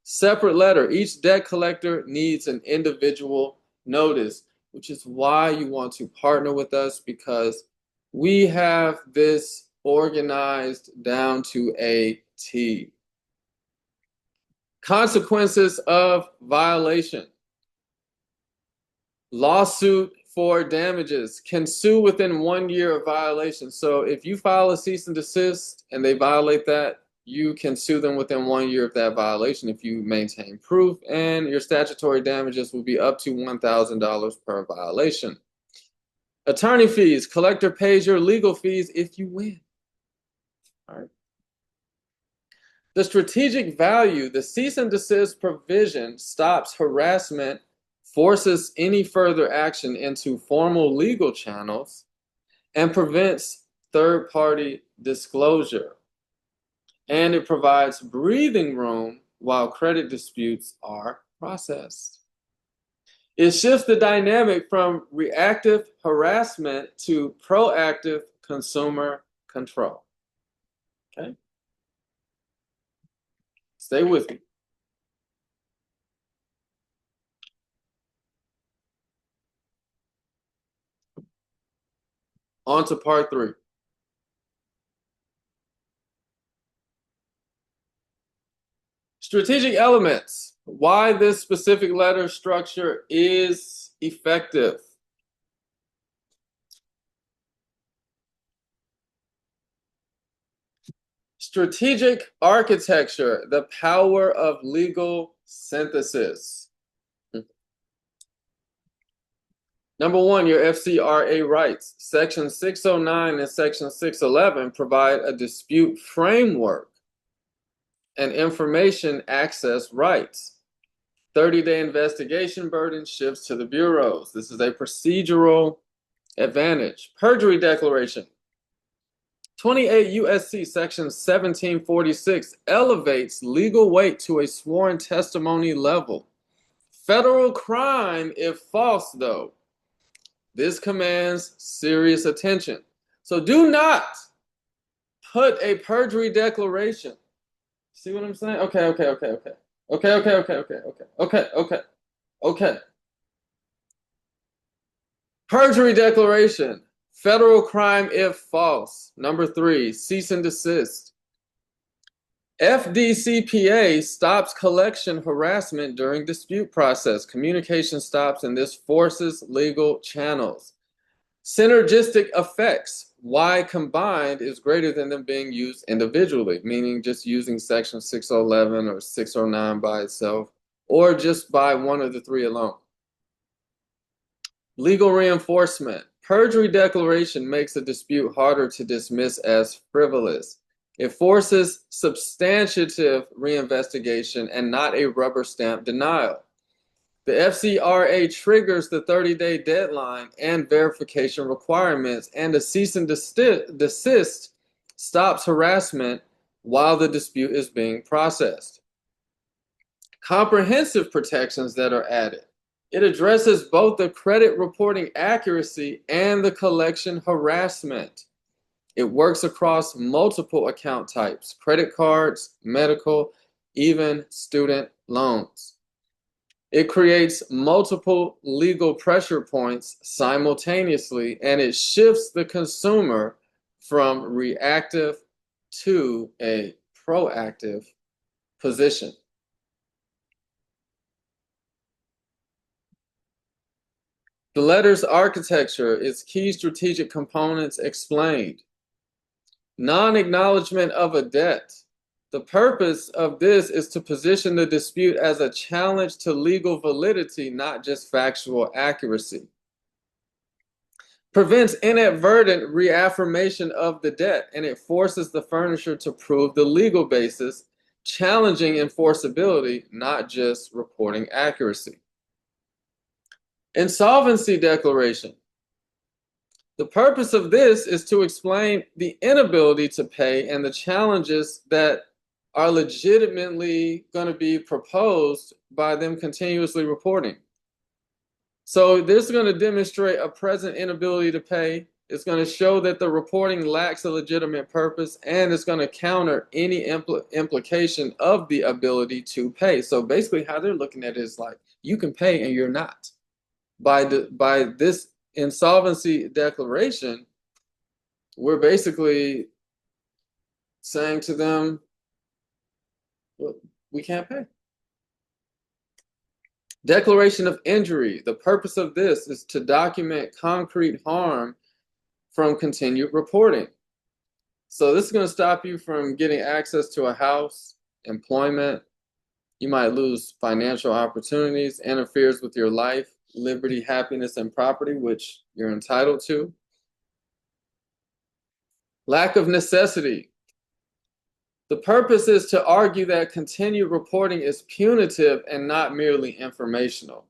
Separate letter. Each debt collector needs an individual notice, which is why you want to partner with us, because we have this organized down to a T. Consequences of violation. Lawsuit for damages. Can sue within 1 year of violation. So if you file a cease and desist and they violate that, you can sue them within 1 year of that violation if you maintain proof, and your statutory damages will be up to $1,000 per violation. Attorney fees. Collector pays your legal fees if you win. All right. The strategic value. The cease and desist provision stops harassment, forces any further action into formal legal channels, and prevents third-party disclosure. And it provides breathing room while credit disputes are processed. It shifts the dynamic from reactive harassment to proactive consumer control. Okay? Stay with me. On to part 3. Strategic elements. Why this specific letter structure is effective. Strategic architecture, the power of legal synthesis. Number 1, your FCRA rights. Section 609 and Section 611 provide a dispute framework and information access rights. 30-day investigation burden shifts to the bureaus. This is a procedural advantage. Perjury declaration. 28 U.S.C. Section 1746 elevates legal weight to a sworn testimony level. Federal crime if false, though. This commands serious attention. So do not put a perjury declaration. See what I'm saying? Okay. Perjury declaration. Federal crime if false. Number 3, cease and desist. FDCPA stops collection harassment during dispute process. Communication stops, and this forces legal channels. Synergistic effects. Y combined is greater than them being used individually, meaning just using Section 611 or 609 by itself, or just by one of the 3 alone. Legal reinforcement. Perjury declaration makes a dispute harder to dismiss as frivolous. It forces substantive reinvestigation and not a rubber stamp denial. The FCRA triggers the 30-day deadline and verification requirements, and the cease and desist stops harassment while the dispute is being processed. Comprehensive protections that are added. It addresses both the credit reporting accuracy and the collection harassment. It works across multiple account types: credit cards, medical, even student loans. It creates multiple legal pressure points simultaneously, and it shifts the consumer from reactive to a proactive position. The letter's architecture, its key strategic components explained. Non-acknowledgment of a debt. The purpose of this is to position the dispute as a challenge to legal validity, not just factual accuracy. Prevents inadvertent reaffirmation of the debt, and it forces the furnisher to prove the legal basis, challenging enforceability, not just reporting accuracy. Insolvency declaration. The purpose of this is to explain the inability to pay and the challenges that are legitimately going to be proposed by them continuously reporting. So this is going to demonstrate a present inability to pay. It's going to show that the reporting lacks a legitimate purpose, and it's going to counter any implication of the ability to pay. So basically how they're looking at it is like, you can pay and you're not. By this insolvency declaration, we're basically saying to them, well, we can't pay. Declaration of injury. The purpose of this is to document concrete harm from continued reporting. So this is going to stop you from getting access to a house, employment. You might lose financial opportunities, interferes with your life, liberty, happiness, and property, which you're entitled to. Lack of necessity. The purpose is to argue that continued reporting is punitive and not merely informational.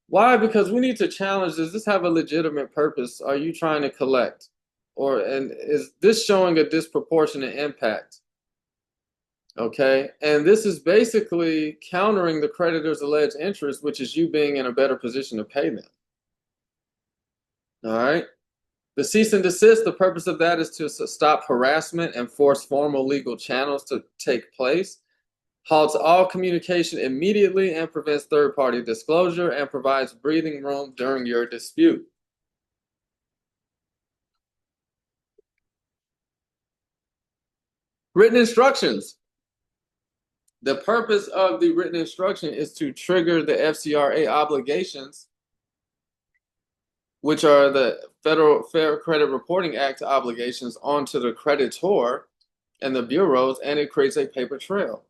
Why? Because we need to challenge, does this have a legitimate purpose? Are you trying to collect? And is this showing a disproportionate impact? Okay, and this is basically countering the creditor's alleged interest, which is you being in a better position to pay them. All right. The cease and desist, the purpose of that is to stop harassment and force formal legal channels to take place, halts all communication immediately and prevents third-party disclosure, and provides breathing room during your dispute. Written instructions. The purpose of the written instruction is to trigger the FCRA obligations, which are the Federal Fair Credit Reporting Act obligations, onto the creditor and the bureaus, and it creates a paper trail.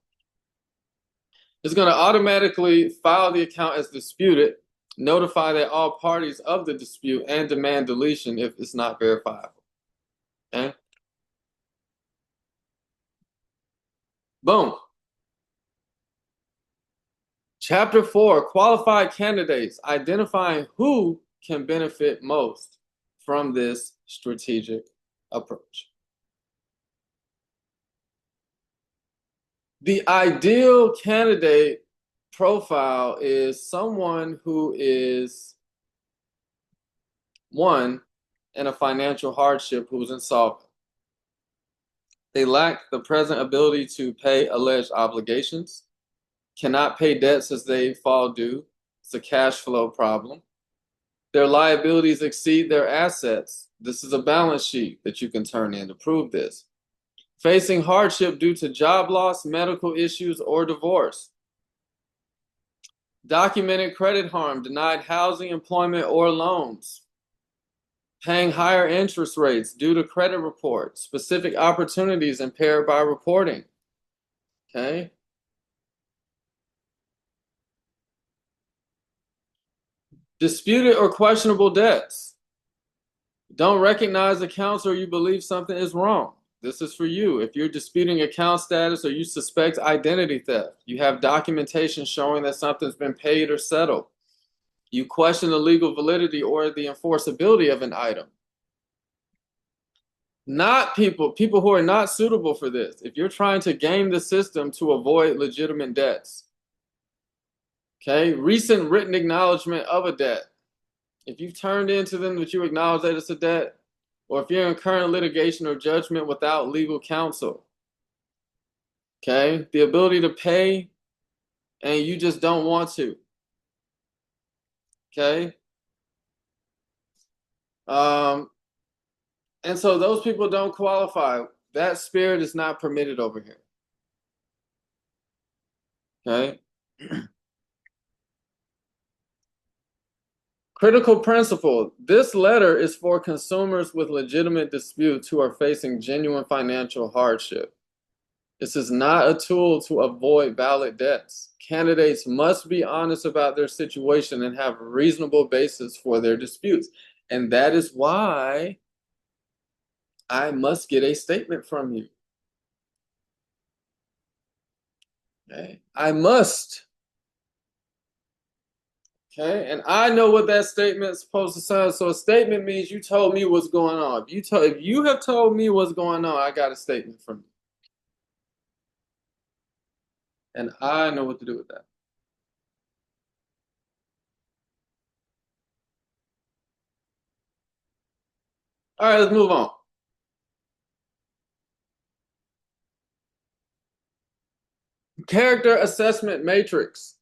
It's going to automatically file the account as disputed, notify that all parties of the dispute, and demand deletion if it's not verifiable. Okay? Boom. Chapter 4, qualified candidates, identifying who can benefit most from this strategic approach. The ideal candidate profile is someone who is, one, in a financial hardship, who's insolvent. They lack the present ability to pay alleged obligations, cannot pay debts as they fall due. It's a cash flow problem. Their liabilities exceed their assets. This is a balance sheet that you can turn in to prove this. Facing hardship due to job loss, medical issues, or divorce. Documented credit harm, denied housing, employment, or loans. Paying higher interest rates due to credit reports. Specific opportunities impaired by reporting. Okay? Disputed or questionable debts. Don't recognize accounts or you believe something is wrong. This is for you. If you're disputing account status or you suspect identity theft, you have documentation showing that something's been paid or settled. You question the legal validity or the enforceability of an item. Not people who are not suitable for this. If you're trying to game the system to avoid legitimate debts. Okay, recent written acknowledgement of a debt. If you've turned into them that you acknowledge that it's a debt, or if you're in current litigation or judgment without legal counsel. Okay, the ability to pay and you just don't want to. Okay. And so those people don't qualify. That spirit is not permitted over here. Okay. Critical principle. This letter is for consumers with legitimate disputes who are facing genuine financial hardship. This is not a tool to avoid valid debts. Candidates must be honest about their situation and have a reasonable basis for their disputes. And that is why I must get a statement from you. Okay? I must. Okay, and I know what that statement is supposed to sound. So a statement means you told me what's going on. If you have told me what's going on, I got a statement from you. And I know what to do with that. All right, let's move on. Character assessment matrix.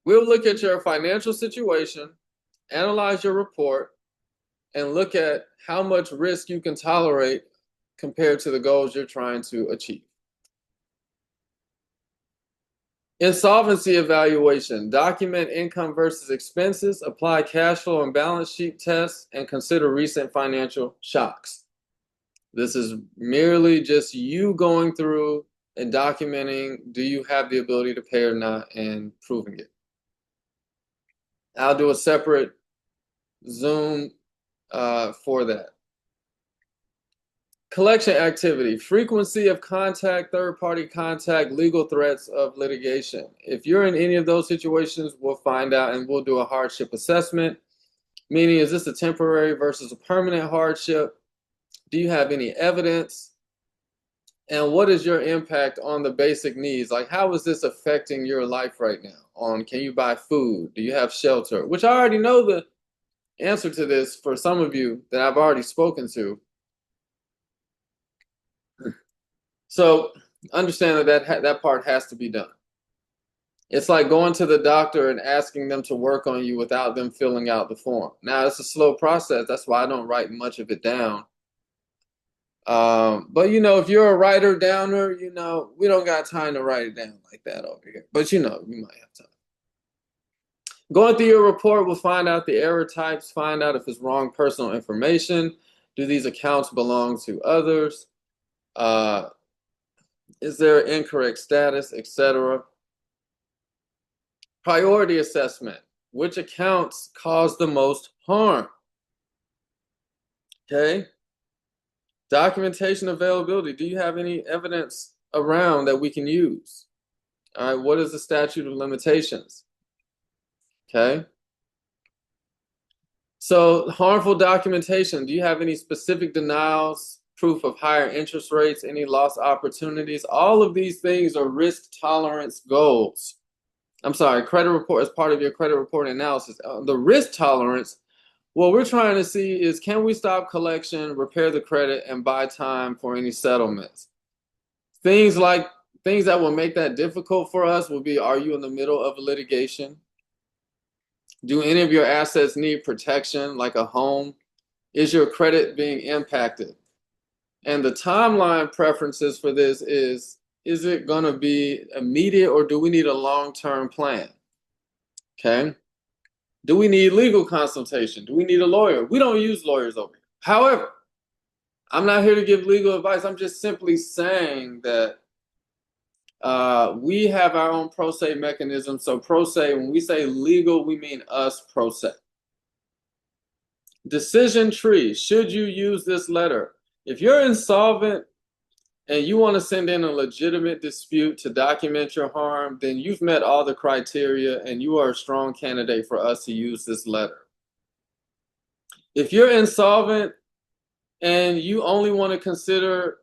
We'll look at your financial situation, analyze your report, and look at how much risk you can tolerate compared to the goals you're trying to achieve. Insolvency evaluation. Document income versus expenses, apply cash flow and balance sheet tests, and consider recent financial shocks. This is merely just you going through and documenting, do you have the ability to pay or not, and proving it. I'll do a separate Zoom for that. Collection activity, frequency of contact, third-party contact, legal threats of litigation. If you're in any of those situations, we'll find out and we'll do a hardship assessment. Meaning, is this a temporary versus a permanent hardship? Do you have any evidence? And what is your impact on the basic needs? Like, how is this affecting your life right now? Can you buy food? Do you have shelter? Which I already know the answer to this for some of you that I've already spoken to. So understand that part has to be done. It's like going to the doctor and asking them to work on you without them filling out the form. Now, it's a slow process. That's why I don't write much of it down. But if you're a writer downer, we don't got time to write it down like that over here. But we might have time. Going through your report, we'll find out the error types, find out if it's wrong personal information. Do these accounts belong to others? Is there incorrect status, etc.? Priority assessment. Which accounts cause the most harm? Okay. Documentation availability. Do you have any evidence around that we can use? All right. What is the statute of limitations? Okay. So harmful documentation. Do you have any specific denials, proof of higher interest rates, any lost opportunities? All of these things are risk tolerance goals. I'm sorry, credit report as part of your credit report analysis. The risk tolerance, what we're trying to see is, can we stop collection, repair the credit, and buy time for any settlements? Things that will make that difficult for us will be, are you in the middle of a litigation? Do any of your assets need protection, like a home? Is your credit being impacted? And the timeline preferences for this is it going to be immediate, or do we need a long-term plan? Okay. Do we need legal consultation? Do we need a lawyer? We don't use lawyers over here. However, I'm not here to give legal advice. I'm just simply saying that we have our own pro se mechanism. So pro se, when we say legal, we mean us pro se. Decision tree. Should you use this letter? If you're insolvent and you want to send in a legitimate dispute to document your harm, then you've met all the criteria and you are a strong candidate for us to use this letter. If you're insolvent and you only want to consider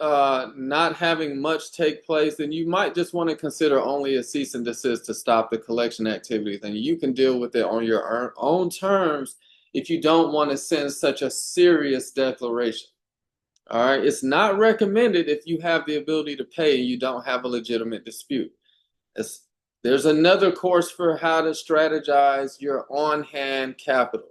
not having much take place, then you might just want to consider only a cease and desist to stop the collection activities, and you can deal with it on your own terms if you don't want to send such a serious declaration. All right, it's not recommended if you have the ability to pay and you don't have a legitimate dispute. There's another course for how to strategize your on-hand capital.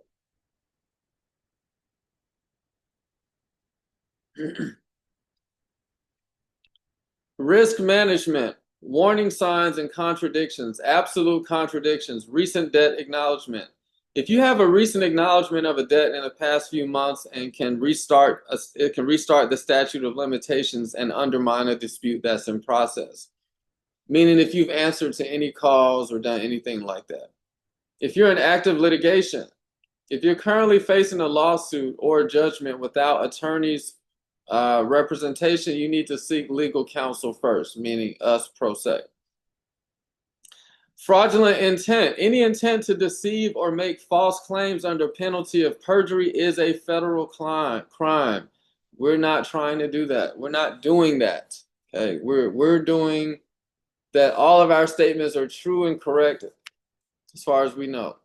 Risk management. warning signs and contradictions, absolute contradictions, recent debt acknowledgement. If you have a recent acknowledgement of a debt in the past few months and it can restart the statute of limitations and undermine a dispute that's in process. Meaning if you've answered to any calls or done anything like that. If you're in active litigation, if you're currently facing a lawsuit or a judgment without attorney's representation, you need to seek legal counsel first, meaning us pro se. Fraudulent intent. Any intent to deceive or make false claims under penalty of perjury is a federal crime. We're not trying to do that. We're not doing that. Okay, we're doing that. All of our statements are true and correct as far as we know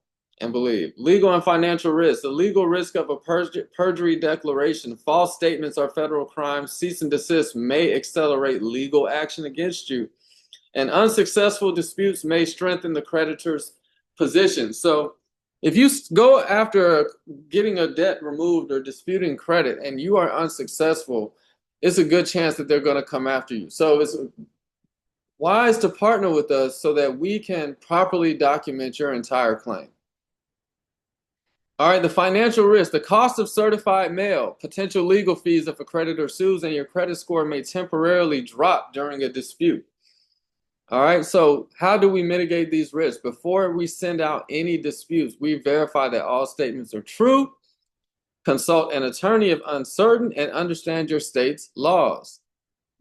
and believe. Legal and financial risk. The legal risk of a perjury declaration. False statements are federal crimes. Cease and desist may accelerate legal action against you. And unsuccessful disputes may strengthen the creditor's position. So if you go after getting a debt removed or disputing credit and you are unsuccessful, it's a good chance that they're going to come after you. So it's wise to partner with us so that we can properly document your entire claim. All right, the financial risk, the cost of certified mail, potential legal fees if a creditor sues, and your credit score may temporarily drop during a dispute. All right, so how do we mitigate these risks? Before we send out any disputes, we verify that all statements are true, consult an attorney if uncertain, and understand your state's laws.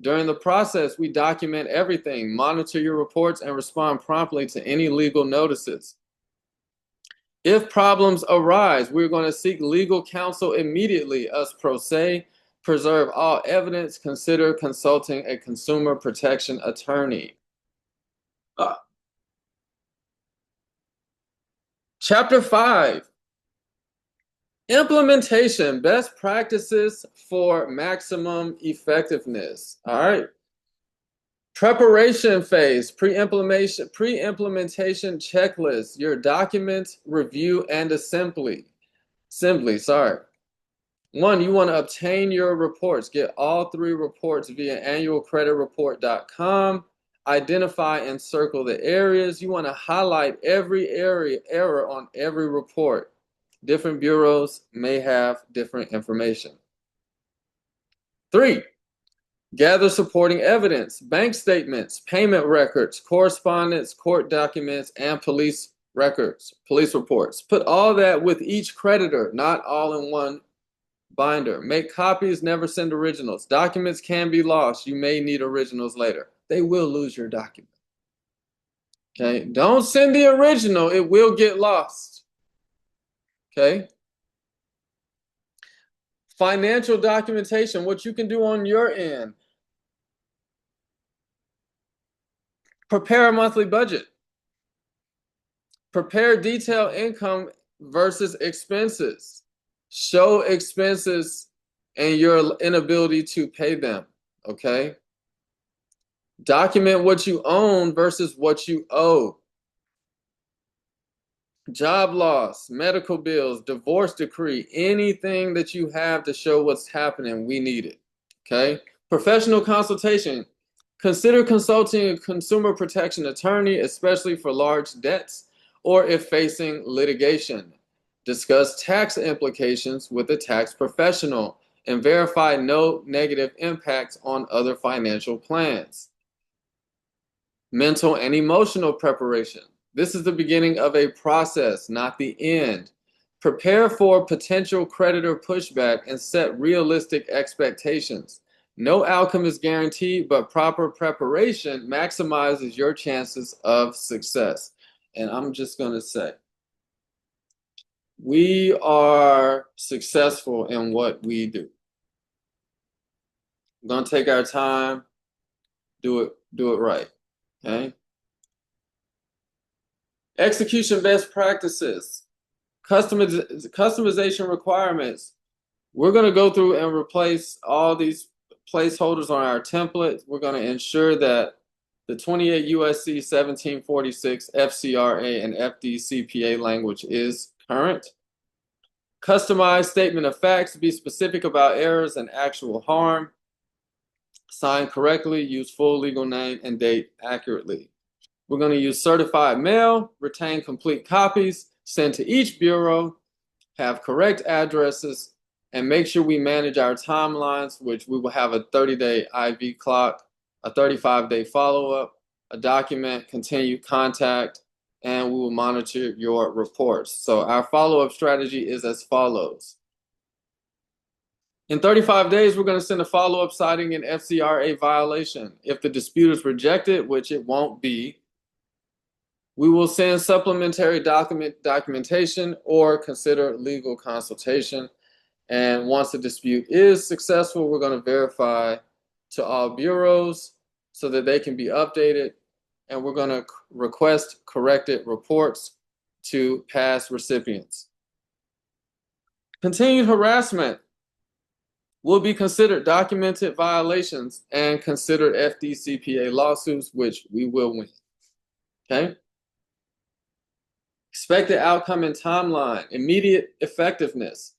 During the process, we document everything, monitor your reports, and respond promptly to any legal notices. If problems arise, we're going to seek legal counsel immediately, us pro se, preserve all evidence, consider consulting a consumer protection attorney. Chapter 5, implementation, best practices for maximum effectiveness. All right. Preparation phase, pre-implementation checklist, your document review and assembly. One, you want to obtain your reports. Get all 3 reports via annualcreditreport.com. Identify and circle the areas. You want to highlight every error on every report. Different bureaus may have different information. 3, gather supporting evidence, bank statements, payment records, correspondence, court documents, and police records, police reports. Put all that with each creditor, not all in one binder. Make copies, never send originals. Documents can be lost. You may need originals later. They will lose your document. Okay, don't send the original. It will get lost. Okay. Financial documentation, what you can do on your end. Prepare a monthly budget. Prepare detailed income versus expenses. Show expenses and your inability to pay them. Okay. Document what you own versus what you owe. Job loss, medical bills, divorce decree, anything that you have to show what's happening, we need it. Okay. Professional consultation. Consider consulting a consumer protection attorney, especially for large debts or if facing litigation. Discuss tax implications with a tax professional and verify no negative impacts on other financial plans. Mental and emotional preparation. This is the beginning of a process, not the end. Prepare for potential creditor pushback and set realistic expectations. No outcome is guaranteed, but proper preparation maximizes your chances of success. And I'm just going to say, we are successful in what we do. We're going to take our time, do it right. Okay. Execution best practices, customization requirements. We're going to go through and replace all these placeholders on our template. We're going to ensure that the 28 USC 1746 FCRA and FDCPA language is current. Customized statement of facts, be specific about errors and actual harm. sign correctly, use full legal name and date accurately. We're going to use certified mail, retain complete copies, send to each bureau, have correct addresses, and make sure we manage our timelines, which we will have a 30-day IV clock, a 35-day follow-up, a document, continued contact, and we will monitor your reports. So our follow-up strategy is as follows. In 35 days, we're going to send a follow-up citing an FCRA violation. If the dispute is rejected, which it won't be, we will send supplementary documentation or consider legal consultation. And once the dispute is successful, we're going to verify to all bureaus so that they can be updated. And we're going to request corrected reports to past recipients. Continued harassment will be considered documented violations and considered FDCPA lawsuits, which we will win. Okay? Expected outcome and timeline, immediate effectiveness.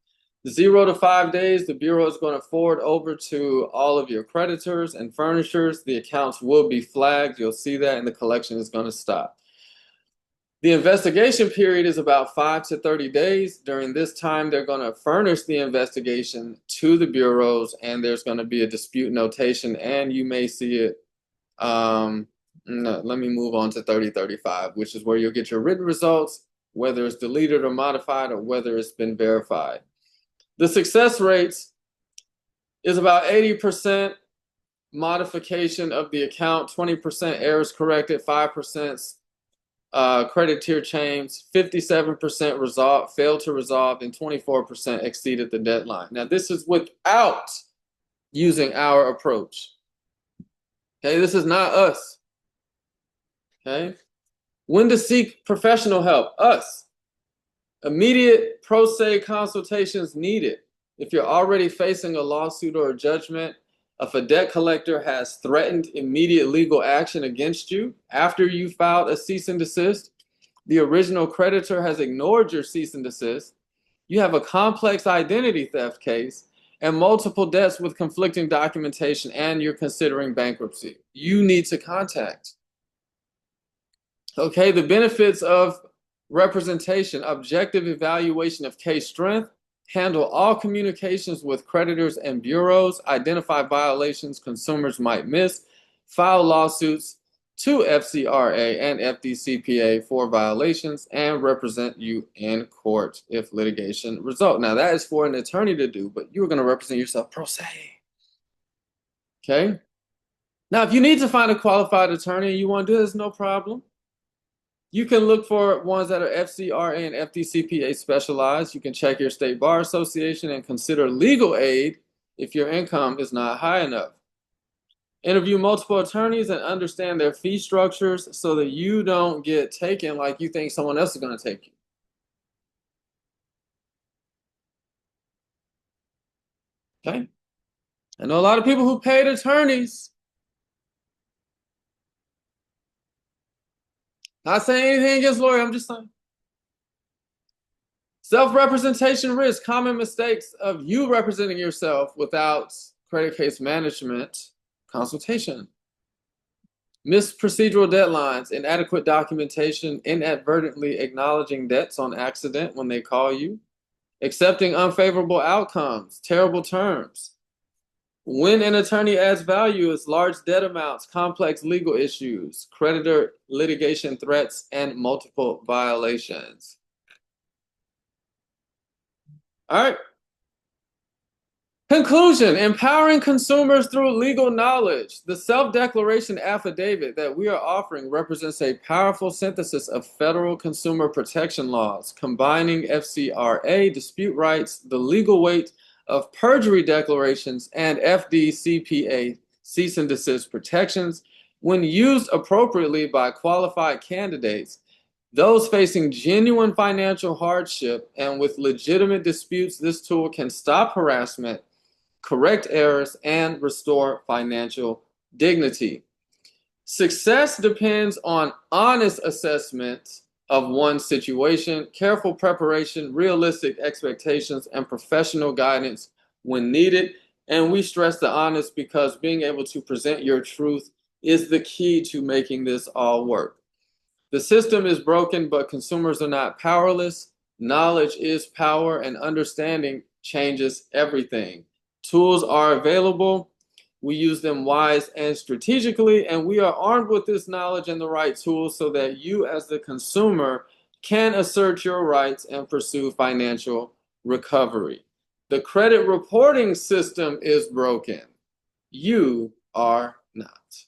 0 to 5 days, the Bureau is going to forward over to all of your creditors and furnishers. The accounts will be flagged. You'll see that, and the collection is going to stop. The investigation period is about 5 to 30 days. During this time, they're going to furnish the investigation to the bureaus, and there's going to be a dispute notation, and you may see it. No, let me move on to 3035, which is where you'll get your written results, whether it's deleted or modified, or whether it's been verified. The success rates is about 80% modification of the account, 20% errors corrected, 5% credit tier change, 57% failed to resolve, and 24% exceeded the deadline. Now, this is without using our approach. Okay, this is not us. Okay, when to seek professional help? Us. Immediate pro se consultations needed. If you're already facing a lawsuit or a judgment, if a debt collector has threatened immediate legal action against you after you filed a cease and desist, the original creditor has ignored your cease and desist, you have a complex identity theft case, and multiple debts with conflicting documentation, and you're considering bankruptcy, you need to contact. Okay, the benefits of representation, objective evaluation of case strength, handle all communications with creditors and bureaus, identify violations consumers might miss, file lawsuits to FCRA and FDCPA for violations, and represent you in court if litigation results. Now, that is for an attorney to do, but you're going to represent yourself pro se. Okay? Now, if you need to find a qualified attorney and you want to do this, no problem. You can look for ones that are FCRA and FDCPA specialized. You can check your state bar association and consider legal aid if your income is not high enough. Interview multiple attorneys and understand their fee structures so that you don't get taken like you think someone else is going to take you. Okay? I know a lot of people who paid attorneys. Not saying anything against lawyers, I'm just saying. Self-representation risk, common mistakes of you representing yourself without credit case management consultation. Missed procedural deadlines, inadequate documentation, inadvertently acknowledging debts on accident when they call you, accepting unfavorable outcomes, terrible terms. When an attorney adds value is large debt amounts, complex legal issues, creditor litigation threats, and multiple violations. All right. Conclusion, empowering consumers through legal knowledge. The self-declaration affidavit that we are offering represents a powerful synthesis of federal consumer protection laws, combining FCRA dispute rights, the legal weight of perjury declarations, and FDCPA cease and desist protections. When used appropriately by qualified candidates, those facing genuine financial hardship and with legitimate disputes, this tool can stop harassment, correct errors, and restore financial dignity. Success depends on honest assessment of one's situation, careful preparation, realistic expectations, and professional guidance when needed. And we stress the honest because being able to present your truth is the key to making this all work. The system is broken, but consumers are not powerless. Knowledge is power, and understanding changes everything. Tools are available. We use them wise and strategically, and we are armed with this knowledge and the right tools so that you, as the consumer, can assert your rights and pursue financial recovery. The credit reporting system is broken. You are not.